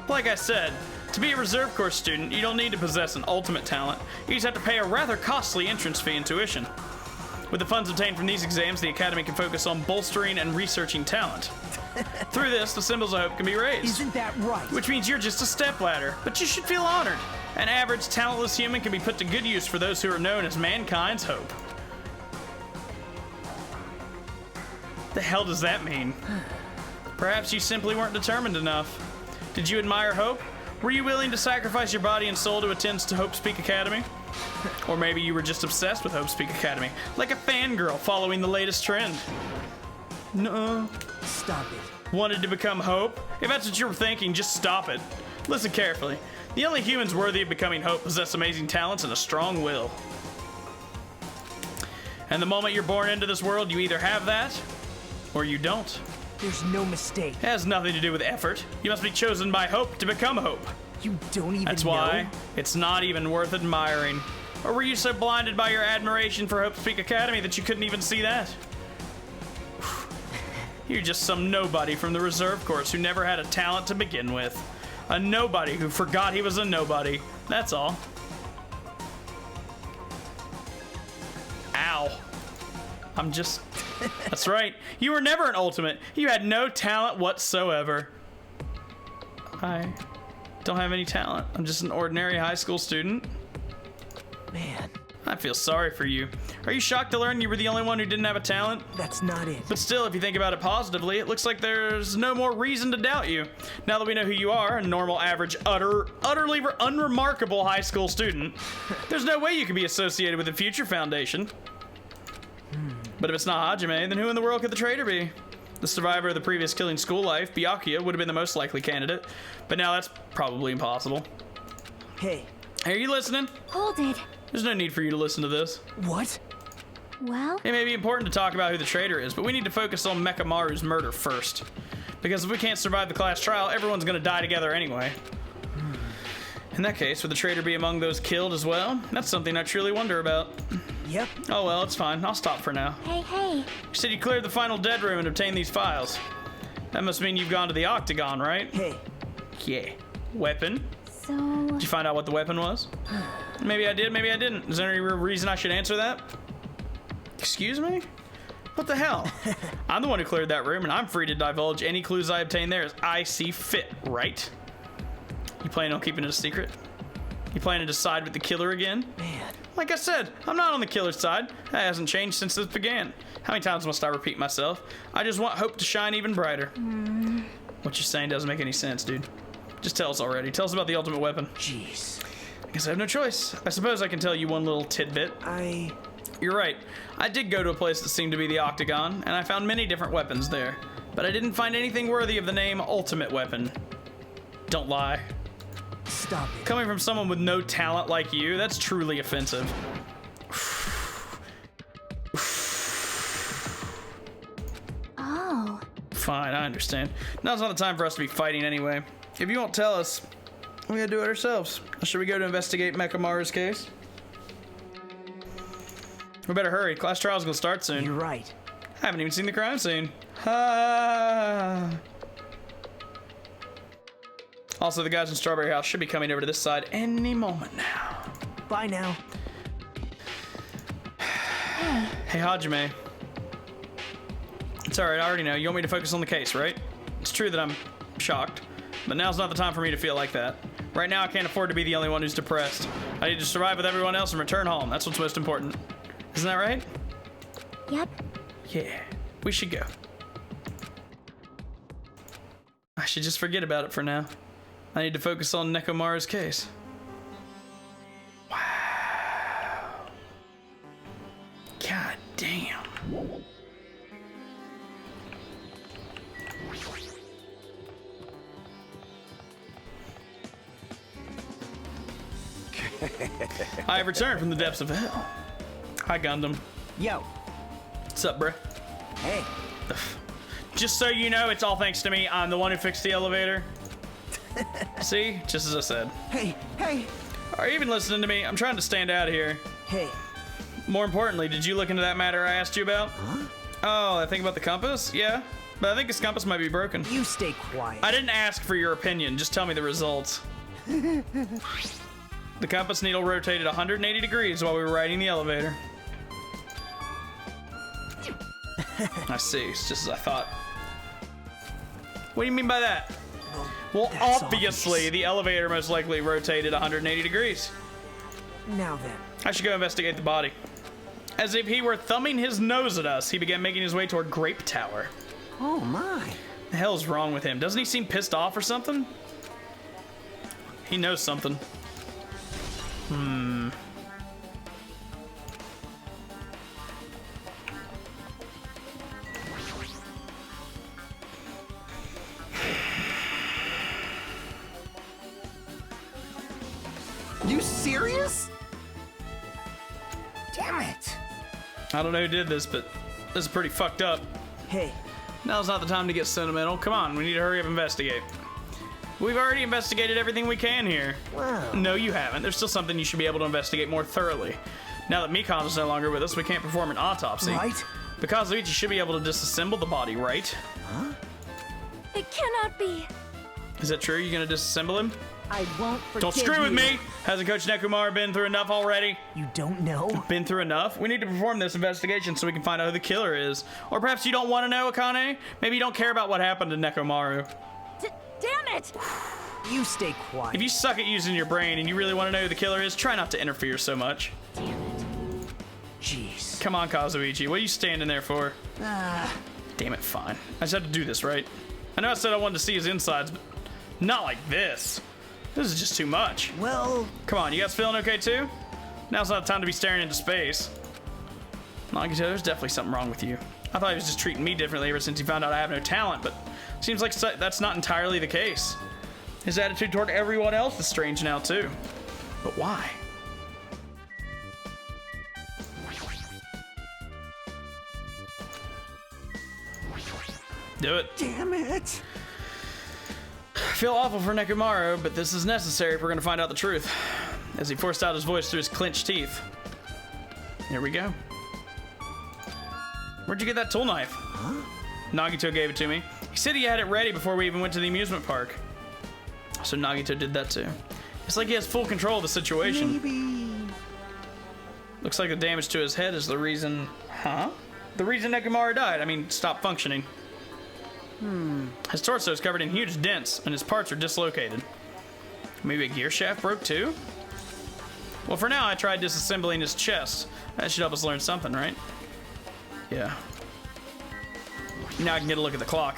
Speaker 1: Like I said, to be a reserve course student, you don't need to possess an ultimate talent. You just have to pay a rather costly entrance fee and tuition. With the funds obtained from these exams, the Academy can focus on bolstering and researching talent. Through this, the symbols of hope can be raised.
Speaker 3: isn't that right?
Speaker 1: Which means you're just a stepladder, but you should feel honored. An average, talentless human can be put to good use for those who are known as mankind's hope. The hell does that mean? Perhaps you simply weren't determined enough. Did you admire Hope? Were you willing to sacrifice your body and soul to attend to Hope's Peak Academy? Or maybe you were just obsessed with Hope's Peak Academy, like a fangirl following the latest trend. Nuh-uh.
Speaker 3: Stop it.
Speaker 1: Wanted to become Hope? If that's what you were thinking, just stop it. Listen carefully. The only humans worthy of becoming Hope possess amazing talents and a strong will. And the moment you're born into this world, you either have that, or you don't.
Speaker 3: There's no mistake.
Speaker 1: It has nothing to do with effort. You must be chosen by Hope to become Hope.
Speaker 3: You don't even
Speaker 1: That's
Speaker 3: know?
Speaker 1: why it's not even worth admiring. Or were you so blinded by your admiration for Hope's Peak Academy that you couldn't even see that? You're just some nobody from the reserve course who never had a talent to begin with. A nobody who forgot he was a nobody. That's all. Ow. I'm just... That's right. You were never an ultimate. You had no talent whatsoever. I don't have any talent. I'm just an ordinary high school student.
Speaker 3: Man,
Speaker 1: I feel sorry for you. Are you shocked to learn you were the only one who didn't have a talent?
Speaker 3: that's not it.
Speaker 1: But still, if you think about it positively, it looks like there's no more reason to doubt you. Now that we know who you are, a normal, average, utterly unremarkable high school student, there's no way you could be associated with the Future Foundation. But if it's not Hajime, then who in the world could the traitor be? The survivor of the previous killing school life, Byakuya, would have been the most likely candidate. But now that's probably impossible.
Speaker 3: Hey,
Speaker 1: Are you listening?
Speaker 5: Hold it.
Speaker 1: There's no need for you to listen to this.
Speaker 3: what?
Speaker 5: Well,
Speaker 1: It may be important to talk about who the traitor is, but we need to focus on Mekamaru's murder first. Because if we can't survive the class trial, everyone's gonna die together anyway. In that case, would the traitor be among those killed as well? That's something I truly wonder about.
Speaker 3: Yep.
Speaker 1: Oh well, it's fine. I'll stop for now.
Speaker 5: hey.
Speaker 1: You said you cleared the final dead room and obtained these files. That must mean you've gone to the Octagon, right?
Speaker 3: Hey,
Speaker 1: Yeah. Weapon?
Speaker 5: So,
Speaker 1: Did you find out what the weapon was? Maybe I did, maybe I didn't. Is there any real reason I should answer that? Excuse me? What the hell? I'm the one who cleared that room, and I'm free to divulge any clues I obtain there as I see fit, right? You planning on keeping it a secret? You planning to side with the killer again?
Speaker 3: man.
Speaker 1: Like I said, I'm not on the killer's side. That hasn't changed since this began. How many times must I repeat myself? I just want Hope to shine even brighter. What you're saying doesn't make any sense, dude. Just tell us already. Tell us about the ultimate weapon.
Speaker 3: Jeez.
Speaker 1: I guess I have no choice. I suppose I can tell you one little tidbit. You're right. I did go to a place that seemed to be the Octagon, and I found many different weapons there. But I didn't find anything worthy of the name Ultimate Weapon. Don't lie.
Speaker 3: Stop it.
Speaker 1: Coming from someone with no talent like you, that's truly offensive.
Speaker 5: oh.
Speaker 1: Fine, I understand. Now's not the time for us to be fighting anyway. If you won't tell us, we gotta do it ourselves. Should we go to investigate Mekamaru's case? We better hurry. Class trial's gonna start soon.
Speaker 3: You're right.
Speaker 1: I haven't even seen the crime scene. Ah. Also, the guys in Strawberry House should be coming over to this side any moment now.
Speaker 3: Bye now.
Speaker 1: Hey, Hajime. It's alright, I already know. You want me to focus on the case, right? It's true that I'm shocked, but now's not the time for me to feel like that. Right now, I can't afford to be the only one who's depressed. I need to survive with everyone else and return home. That's what's most important. Isn't that right?
Speaker 5: Yep.
Speaker 1: Yeah, we should go. I should just forget about it for now. I need to focus on Nekomaru's case. Wow. God damn. I have returned from the depths of hell. Hi, Gundam.
Speaker 3: Yo.
Speaker 1: What's up, bruh?
Speaker 3: Hey.
Speaker 1: Just so you know, it's all thanks to me. I'm the one who fixed the elevator. See? Just as I said.
Speaker 3: Hey. Hey.
Speaker 1: Are you even listening to me? I'm trying to stand out here.
Speaker 3: Hey.
Speaker 1: More importantly, did you look into that matter I asked you about?
Speaker 3: Huh?
Speaker 1: Oh, I think about the compass? Yeah. But I think this compass might be broken.
Speaker 3: You stay quiet.
Speaker 1: I didn't ask for your opinion. Just tell me the results. The compass needle rotated 180 degrees while we were riding the elevator. I see. It's just as I thought. What do you mean by that? Well,
Speaker 3: That's
Speaker 1: obviously,
Speaker 3: obvious.
Speaker 1: the elevator most likely rotated 180 degrees.
Speaker 3: Now then.
Speaker 1: I should go investigate the body. As if he were thumbing his nose at us, he began making his way toward Grape Tower.
Speaker 3: Oh my.
Speaker 1: The hell's wrong with him? Doesn't he seem pissed off or something? He knows something.
Speaker 3: You serious? Damn it.
Speaker 1: I don't know who did this, but this is pretty fucked up.
Speaker 3: Hey.
Speaker 1: Now's not the time to get sentimental. Come on, we need to hurry up and investigate. We've already investigated everything we can here.
Speaker 3: Wow.
Speaker 1: No, you haven't. There's still something you should be able to investigate more thoroughly. Now that Mikon is no longer with us, we can't perform an autopsy.
Speaker 3: Right?
Speaker 1: Because Luigi should be able to disassemble the body, right?
Speaker 5: It cannot be.
Speaker 1: Is that true? You gonna disassemble him?
Speaker 3: I won't forgive
Speaker 1: Don't screw with
Speaker 3: you.
Speaker 1: me! Hasn't Coach Nekomaru been through enough already?
Speaker 3: You don't know?
Speaker 1: Been through enough? We need to perform this investigation so we can find out who the killer is. Or perhaps you don't want to know, Akane? Maybe you don't care about what happened to Nekomaru.
Speaker 2: Damn it!
Speaker 3: You stay quiet.
Speaker 1: If you suck at using your brain and you really want to know who the killer is, try not to interfere so much.
Speaker 2: Damn it.
Speaker 3: Jeez.
Speaker 1: Come on, Kazuichi. What are you standing there for?
Speaker 3: Ah.
Speaker 1: Damn it, fine. I just had to do this, right? I know I said I wanted to see his insides, but not like this. This is just too much.
Speaker 3: Well,
Speaker 1: Come on, you guys feeling okay too? Now's not the time to be staring into space. Nagito, there's definitely something wrong with you. I thought he was just treating me differently ever since he found out I have no talent, but seems like that's not entirely the case. His attitude toward everyone else is strange now too. But why? Do it.
Speaker 3: damn it.
Speaker 1: I feel awful for Nekomaru, but this is necessary if we're gonna find out the truth. As he forced out his voice through his clenched teeth. Here we go. Where'd you get that tool knife?
Speaker 3: Huh?
Speaker 1: Nagito gave it to me. He said he had it ready before we even went to the amusement park. So Nagito did that too. It's like he has full control of the situation.
Speaker 3: Maybe.
Speaker 1: Looks like the damage to his head is the reason... Huh? The reason Nekomaru died. I mean, stopped functioning. His torso is covered in huge dents, and his parts are dislocated. Maybe a gear shaft broke too? Well, for now, I tried disassembling his chest. That should help us learn something, right? Yeah. Now I can get a look at the clock.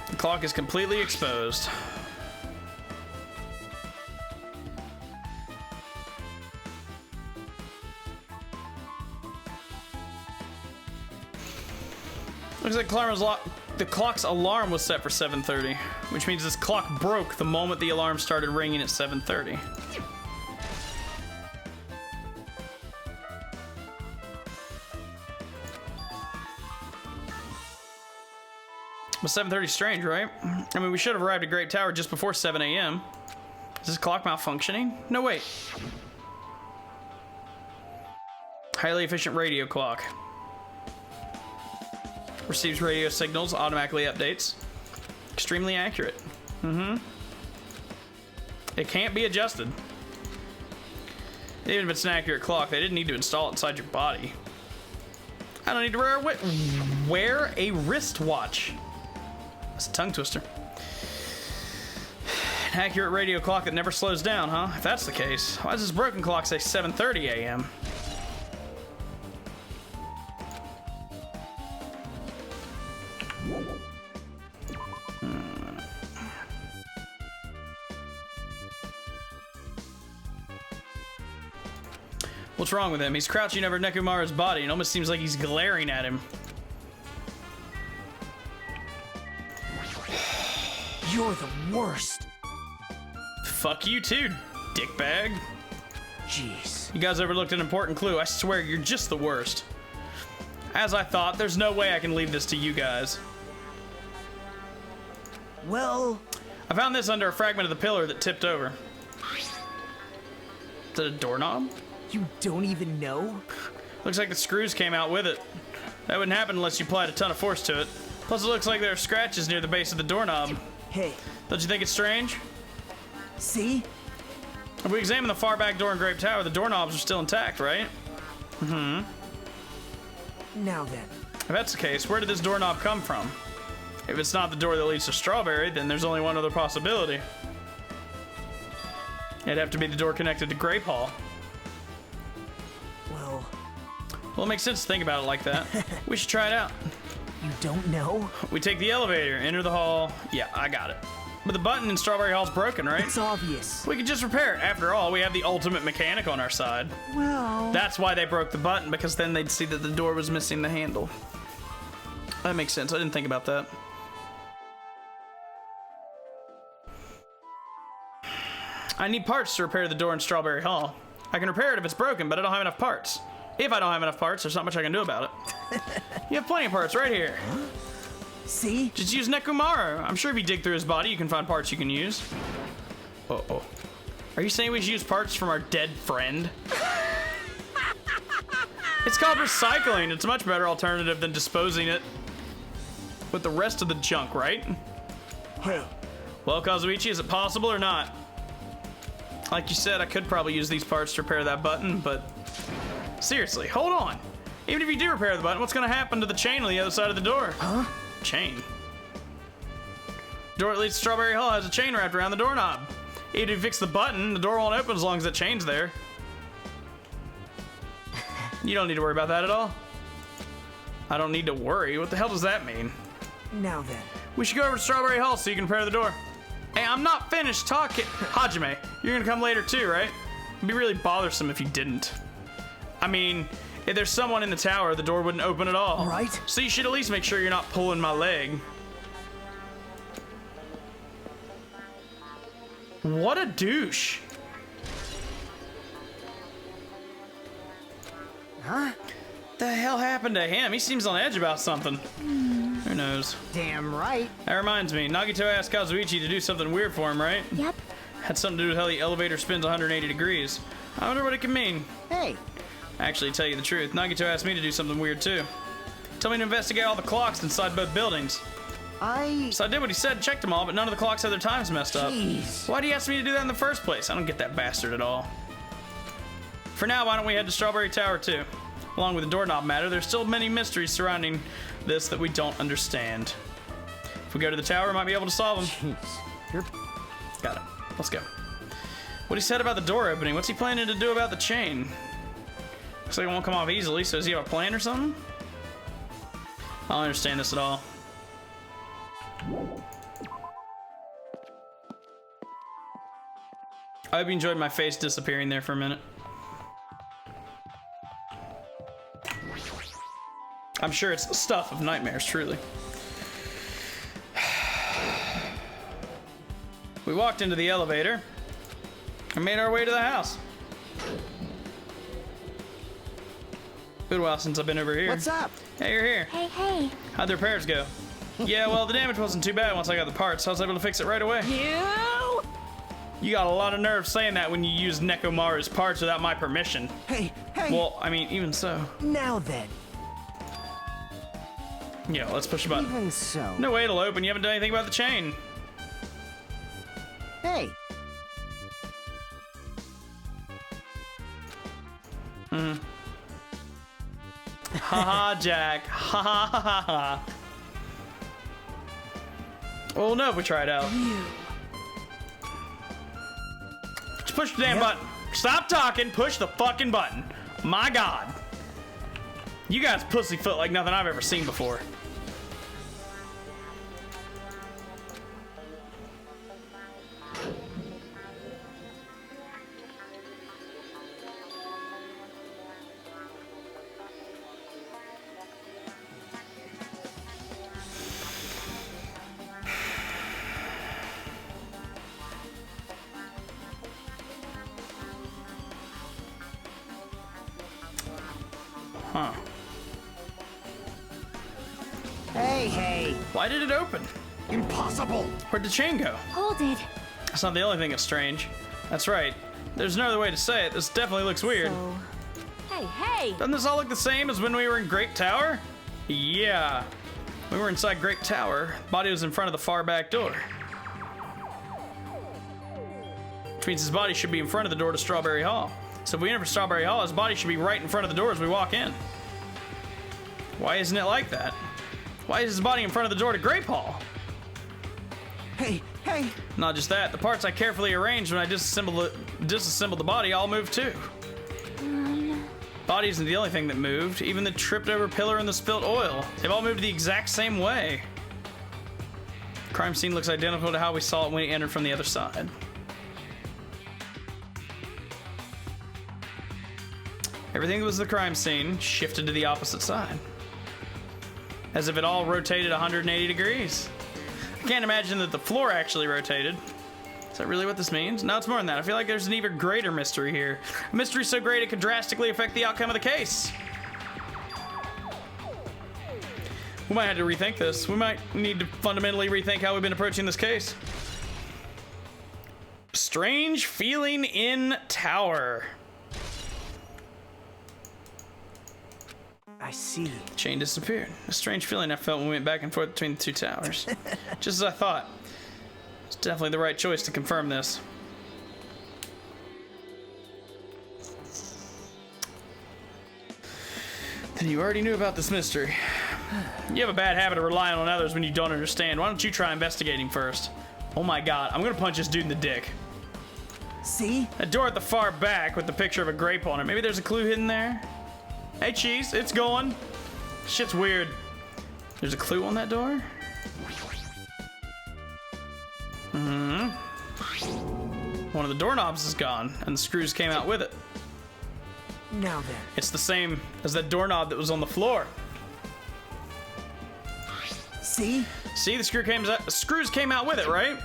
Speaker 1: The clock is completely exposed. Looks like the clock's alarm was set for 7:30, which means this clock broke the moment the alarm started ringing at 7:30. Well, 7:30 strange, right? I mean, we should have arrived at Great Tower just before 7 a.m. Is this clock malfunctioning? No, wait. Highly efficient radio clock. Receives radio signals, automatically updates. Extremely accurate. It can't be adjusted. Even if it's an accurate clock, they didn't need to install it inside your body. I don't need to wear a wristwatch. That's a tongue twister. An accurate radio clock that never slows down, huh? If that's the case, why does this broken clock say 7:30 a.m.? What's wrong with him? He's crouching over Nekumara's body and almost seems like he's glaring at him.
Speaker 3: You're the worst.
Speaker 1: Fuck you too, dickbag.
Speaker 3: Jeez.
Speaker 1: You guys overlooked an important clue. I swear, you're just the worst. As I thought, there's no way I can leave this to you guys.
Speaker 3: Well,
Speaker 1: I found this under a fragment of the pillar that tipped over. Is it a doorknob?
Speaker 3: you don't even know?
Speaker 1: Looks like the screws came out with it. That wouldn't happen unless you applied a ton of force to it. Plus, it looks like there are scratches near the base of the doorknob.
Speaker 3: Hey,
Speaker 1: Don't you think it's strange?
Speaker 3: see?
Speaker 1: If we examine the far back door in Grape Tower, the doorknobs are still intact, right?
Speaker 3: Now then.
Speaker 1: If that's the case, where did this doorknob come from? If it's not the door that leads to Strawberry, then there's only one other possibility. It'd have to be the door connected to Grape Hall.
Speaker 3: Well,
Speaker 1: Well, it makes sense to think about it like that. We should try it out.
Speaker 3: you don't know?
Speaker 1: We take the elevator, enter the hall. Yeah, I got it. But the button in Strawberry Hall's broken, right?
Speaker 3: It's obvious.
Speaker 1: We could just repair it. After all, we have the ultimate mechanic on our side.
Speaker 3: Well,
Speaker 1: That's why they broke the button, because then they'd see that the door was missing the handle. That makes sense. I didn't think about that. I need parts to repair the door in Strawberry Hall. I can repair it if it's broken, but I don't have enough parts. If I don't have enough parts, there's not much I can do about it. You have plenty of parts right here.
Speaker 3: see?
Speaker 1: Just use Nekumara. I'm sure if you dig through his body, you can find parts you can use. Uh-oh. Are you saying we should use parts from our dead friend? It's called recycling. It's a much better alternative than disposing it with the rest of the junk, right?
Speaker 3: Hey,
Speaker 1: Well, Kazuichi, is it possible or not? Like you said, I could probably use these parts to repair that button, but seriously, hold on. Even if you do repair the button, what's gonna happen to the chain on the other side of the door?
Speaker 3: huh?
Speaker 1: Chain. Door that leads to Strawberry Hall has a chain wrapped around the doorknob. Even if you fix the button, the door won't open as long as that chain's there. You don't need to worry about that at all. I don't need to worry? What the hell does that mean?
Speaker 3: Now then.
Speaker 1: We should go over to Strawberry Hall so you can repair the door. Hey, I'm not finished talking. Hajime, you're gonna come later too, right? It'd be really bothersome if you didn't. I mean, if there's someone in the tower, the door wouldn't open at all.
Speaker 3: Right.
Speaker 1: So you should at least make sure you're not pulling my leg. What a douche.
Speaker 3: Huh?
Speaker 1: The hell happened to him? He seems on edge about something. Who knows?
Speaker 3: Damn right.
Speaker 1: That reminds me, Nagito asked Kazuichi to do something weird for him, right?
Speaker 5: Yep.
Speaker 1: Had something to do with how the elevator spins 180 degrees. I wonder what it can mean.
Speaker 3: Hey,
Speaker 1: Actually, to tell you the truth, Nagito asked me to do something weird too. Told me to investigate all the clocks inside both buildings. So I did what he said, checked them all, but none of the clocks had their times messed up.
Speaker 3: Jeez.
Speaker 1: Why'd he ask me to do that in the first place? I don't get that bastard at all. For now, why don't we head to Strawberry Tower too? Along with the doorknob matter, there's still many mysteries surrounding this that we don't understand. If we go to the tower, we might be able to solve them.
Speaker 3: Jeez. You're...
Speaker 1: Got it. Let's go. What he said about the door opening, what's he planning to do about the chain? Looks like it won't come off easily, so does he have a plan or something? I don't understand this at all. I hope you enjoyed my face disappearing there for a minute. I'm sure it's the stuff of nightmares, truly. We walked into the elevator and made our way to the house. Been a while since I've been over here.
Speaker 3: What's up?
Speaker 1: Hey, you're here.
Speaker 5: Hey, hey.
Speaker 1: How'd the repairs go? Yeah, well, the damage wasn't too bad once I got the parts. I was able to fix it right away. You got a lot of nerve saying that when you use Nekomaru's parts without my permission.
Speaker 3: Hey, hey.
Speaker 1: Well, I mean, even so.
Speaker 3: Now then.
Speaker 1: Yeah, let's push the button.
Speaker 3: Even so.
Speaker 1: No way it'll open. You haven't done anything about the chain.
Speaker 3: Hey.
Speaker 1: Haha, Jack. Ha ha ha ha ha. Well, no, we try it out. Just push the damn button. Stop talking. Push the fucking button. My God. You guys pussyfoot like nothing I've ever seen before. Huh.
Speaker 3: Hey, hey.
Speaker 1: Why did it open?
Speaker 4: Impossible!
Speaker 1: Where'd the chain go?
Speaker 5: Hold it.
Speaker 1: That's not the only thing that's strange. That's right. There's no other way to say it. This definitely looks weird.
Speaker 5: So,
Speaker 2: Hey, hey!
Speaker 1: Doesn't this all look the same as when we were in Great Tower? Yeah. We were inside Great Tower. Body was in front of the far back door. Which means his body should be in front of the door to Strawberry Hall. So if we enter Strawberry Hall, his body should be right in front of the door as we walk in. Why isn't it like that? Why is his body in front of the door to Grape Hall?
Speaker 3: Hey, hey.
Speaker 1: Not just that, the parts I carefully arranged when I disassembled the body all moved too. Body isn't the only thing that moved. Even the tripped over pillar and the spilt oil. They've all moved the exact same way. Crime scene looks identical to how we saw it when we entered from the other side. Everything that was the crime scene shifted to the opposite side. As if it all rotated 180 degrees. I can't imagine that the floor actually rotated. Is that really what this means? No, it's more than that. I feel like there's an even greater mystery here. A mystery so great it could drastically affect the outcome of the case. We might have to rethink this. We might need to fundamentally rethink how we've been approaching this case. Strange feeling in tower.
Speaker 3: I see.
Speaker 1: Chain disappeared. A strange feeling I felt when we went back and forth between the two towers. Just as I thought. It's definitely the right choice to confirm this. Then you already knew about this mystery. You have a bad habit of relying on others when you don't understand. Why don't you try investigating first? Oh my God, I'm gonna punch this dude in the dick.
Speaker 3: See?
Speaker 1: That door at the far back with the picture of a grape on it. Maybe there's a clue hidden there? Hey, Cheese, it's going. Shit's weird. There's a clue on that door? One of the doorknobs is gone, and the screws came out with it.
Speaker 3: Now then.
Speaker 1: It's the same as that doorknob that was on the floor.
Speaker 3: See?
Speaker 1: See, the screws came out with it, right?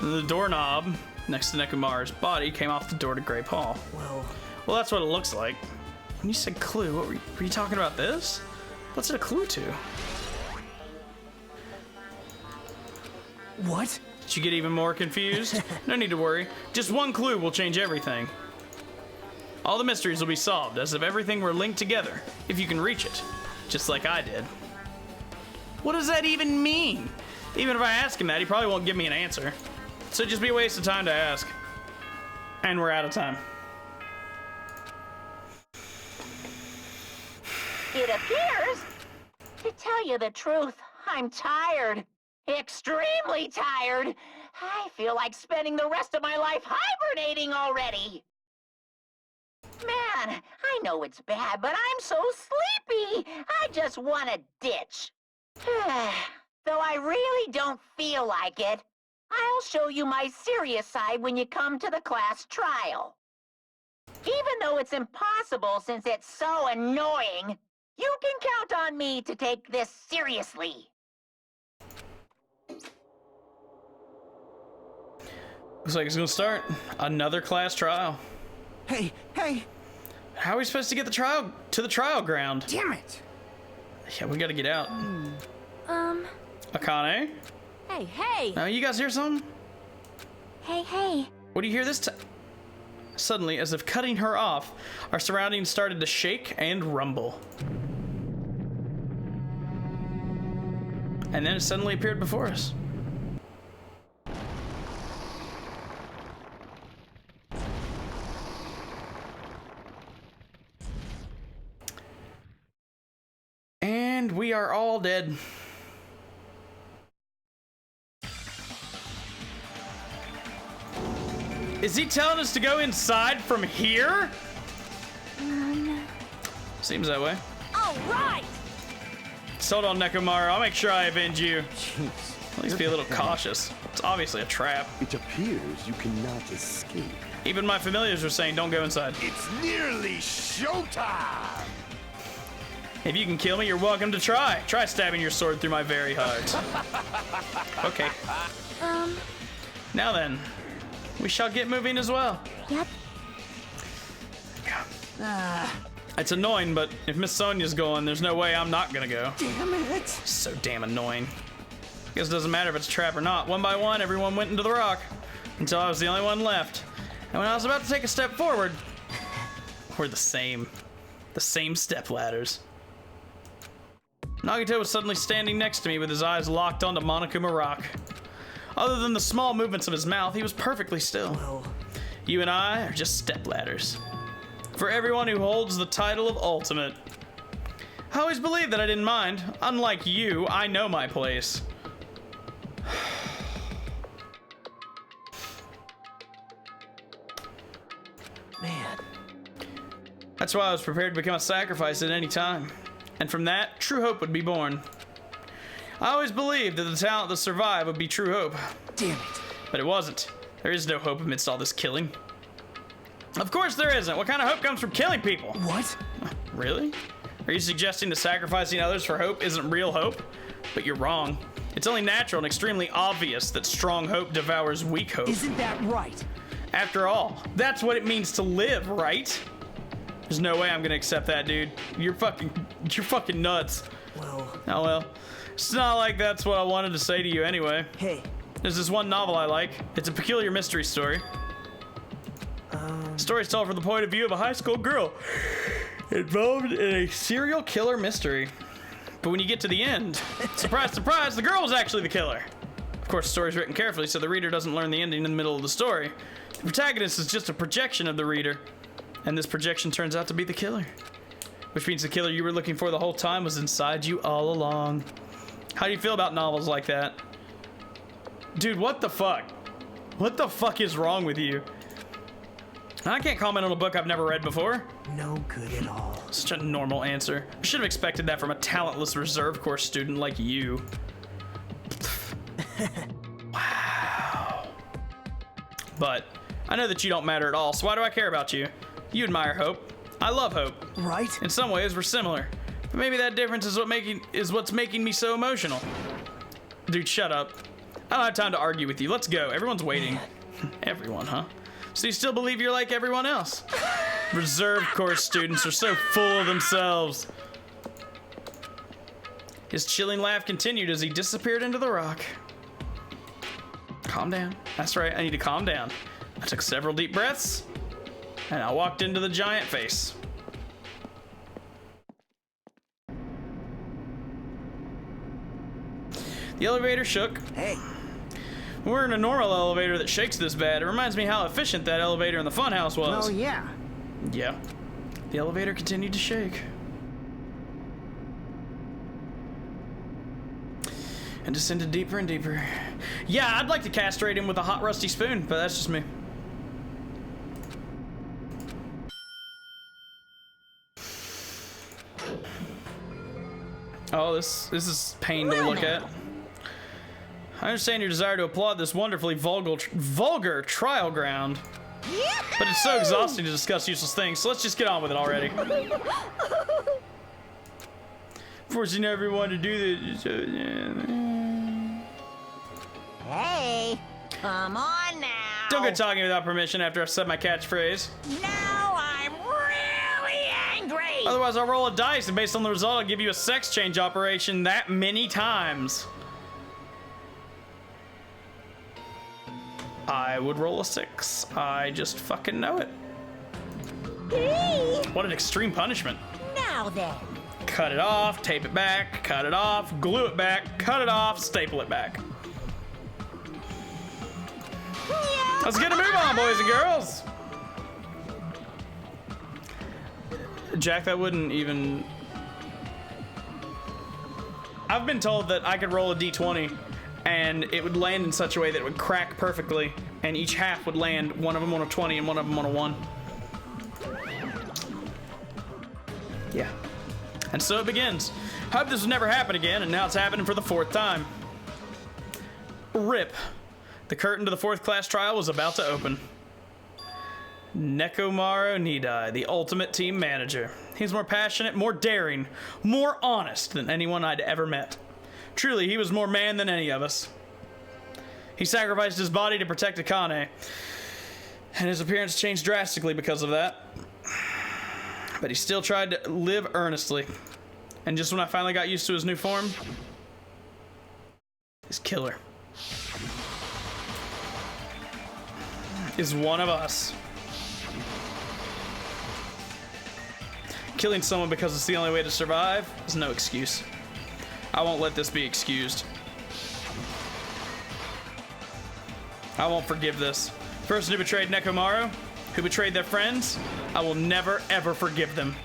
Speaker 1: And the doorknob next to Nekomaru's body came off the door to Grape Hall. Well, that's what it looks like. When you said clue, what were you talking about this? What's it a clue to?
Speaker 3: What?
Speaker 1: Did you get even more confused? No need to worry. Just one clue will change everything. All the mysteries will be solved as if everything were linked together, if you can reach it. Just like I did. What does that even mean? Even if I ask him that, he probably won't give me an answer. So it'd just be a waste of time to ask. And we're out of time.
Speaker 6: It appears, to tell you the truth, I'm tired. Extremely tired. I feel like spending the rest of my life hibernating already. Man, I know it's bad, but I'm so sleepy. I just want to ditch. Though I really don't feel like it, I'll show you my serious side when you come to the class trial. Even though it's impossible since it's so annoying, you can count on me to take this seriously.
Speaker 1: Looks like it's gonna start another class trial.
Speaker 3: Hey, hey.
Speaker 1: How are we supposed to get the trial ground?
Speaker 3: Damn it.
Speaker 1: Yeah, we gotta get out. Akane?
Speaker 2: Hey, hey!
Speaker 1: Now, you guys hear something?
Speaker 5: Hey, hey.
Speaker 1: What do you hear this time? Suddenly, as if cutting her off, our surroundings started to shake and rumble. And then it suddenly appeared before us. And we are all dead. Is he telling us to go inside from here? Seems that way.
Speaker 2: All right!
Speaker 1: So hold on, Nekomaru. I'll make sure I avenge you.
Speaker 4: Jeez.
Speaker 1: At least be a little cautious. It's obviously a trap.
Speaker 4: It appears you cannot escape.
Speaker 1: Even my familiars were saying don't go inside.
Speaker 4: It's nearly showtime!
Speaker 1: If you can kill me, you're welcome to try. Try stabbing your sword through my very heart. Okay. Now then, we shall get moving as well.
Speaker 5: Yep.
Speaker 1: It's annoying, but if Miss Sonia's going, there's no way I'm not gonna go.
Speaker 3: Damn it!
Speaker 1: So damn annoying. Guess it doesn't matter if it's a trap or not. One by one, everyone went into the rock until I was the only one left. And when I was about to take a step forward, we're the same step ladders. Nagito was suddenly standing next to me with his eyes locked onto Monokuma Rock. Other than the small movements of his mouth, he was perfectly still. You and I are just step ladders. For everyone who holds the title of Ultimate. I always believed that I didn't mind. Unlike you, I know my place.
Speaker 3: Man.
Speaker 1: That's why I was prepared to become a sacrifice at any time. And from that, true hope would be born. I always believed that the talent to survive would be true hope.
Speaker 3: Damn it.
Speaker 1: But it wasn't. There is no hope amidst all this killing. Of course there isn't. What kind of hope comes from killing people?
Speaker 3: What?
Speaker 1: Really? Are you suggesting that sacrificing others for hope isn't real hope? But you're wrong. It's only natural and extremely obvious that strong hope devours weak hope.
Speaker 3: Isn't that right?
Speaker 1: After all, that's what it means to live, right? There's no way I'm gonna accept that, dude. You're fucking nuts.
Speaker 3: Well,
Speaker 1: Oh well. It's not like that's what I wanted to say to you anyway.
Speaker 3: hey.
Speaker 1: There's this one novel I like. It's a peculiar mystery story. Stories told from the point of view of a high school girl involved in a serial killer mystery. But when you get to the end, surprise, surprise, the girl was actually the killer. Of course, the story's written carefully so the reader doesn't learn the ending in the middle of the story. The protagonist is just a projection of the reader, and this projection turns out to be the killer. Which means the killer you were looking for the whole time was inside you all along. How do you feel about novels like that? Dude, what the fuck? What the fuck is wrong with you? I can't comment on a book I've never read before.
Speaker 3: No good at all.
Speaker 1: Such a normal answer. I should have expected that from a talentless reserve course student like you. Wow. But I know that you don't matter at all, so why do I care about you? You admire hope. I love hope.
Speaker 3: Right?
Speaker 1: In some ways, we're similar. But maybe that difference is what's making me so emotional. Dude, shut up. I don't have time to argue with you. Let's go. Everyone's waiting. Everyone, huh? So you still believe you're like everyone else? Reserve course students are so full of themselves. His chilling laugh continued as he disappeared into the rock. Calm down. That's right, I need to calm down. I took several deep breaths, and I walked into the giant face. The elevator shook.
Speaker 3: Hey.
Speaker 1: We're in a normal elevator that shakes this bad. It reminds me how efficient that elevator in the funhouse was.
Speaker 3: Oh, yeah.
Speaker 1: Yeah. The elevator continued to shake. And descended deeper and deeper. Yeah, I'd like to castrate him with a hot rusty spoon, but that's just me. Oh, this is pain to look at. I understand your desire to applaud this wonderfully vulgar trial ground. But it's so exhausting to discuss useless things, so let's just get on with it already. Forcing everyone to do this.
Speaker 6: Hey, come on now.
Speaker 1: Don't go talking without permission after I've said my catchphrase.
Speaker 6: Now I'm really angry.
Speaker 1: Otherwise, I'll roll a dice, and based on the result, I'll give you a sex change operation that many times. I would roll a 6. I just fucking know it.
Speaker 2: Hey!
Speaker 1: What an extreme punishment.
Speaker 2: Now then.
Speaker 1: Cut it off, tape it back, cut it off, glue it back, cut it off, staple it back. Let's get a move on, boys and girls. Jack, that wouldn't even... I've been told that I could roll a d20 and it would land in such a way that it would crack perfectly, and each half would land, one of them on a 20 and one of them on a 1. Yeah. And so it begins. Hope this would never happen again, and now it's happening for the 4th time. RIP. The curtain to the 4th class trial was about to open. Nekomaru Nidai, the ultimate team manager. He's more passionate, more daring, more honest than anyone I'd ever met. Truly, he was more man than any of us. He sacrificed his body to protect Akane, and his appearance changed drastically because of that. But he still tried to live earnestly. And just when I finally got used to his new form, his killer is one of us. Killing someone because it's the only way to survive is no excuse. I won't let this be excused. I won't forgive this. The person who betrayed Nekomaru, who betrayed their friends, I will never ever forgive them.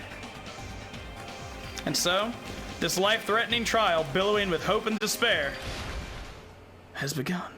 Speaker 1: And so, this life-threatening trial, billowing with hope and despair, has begun.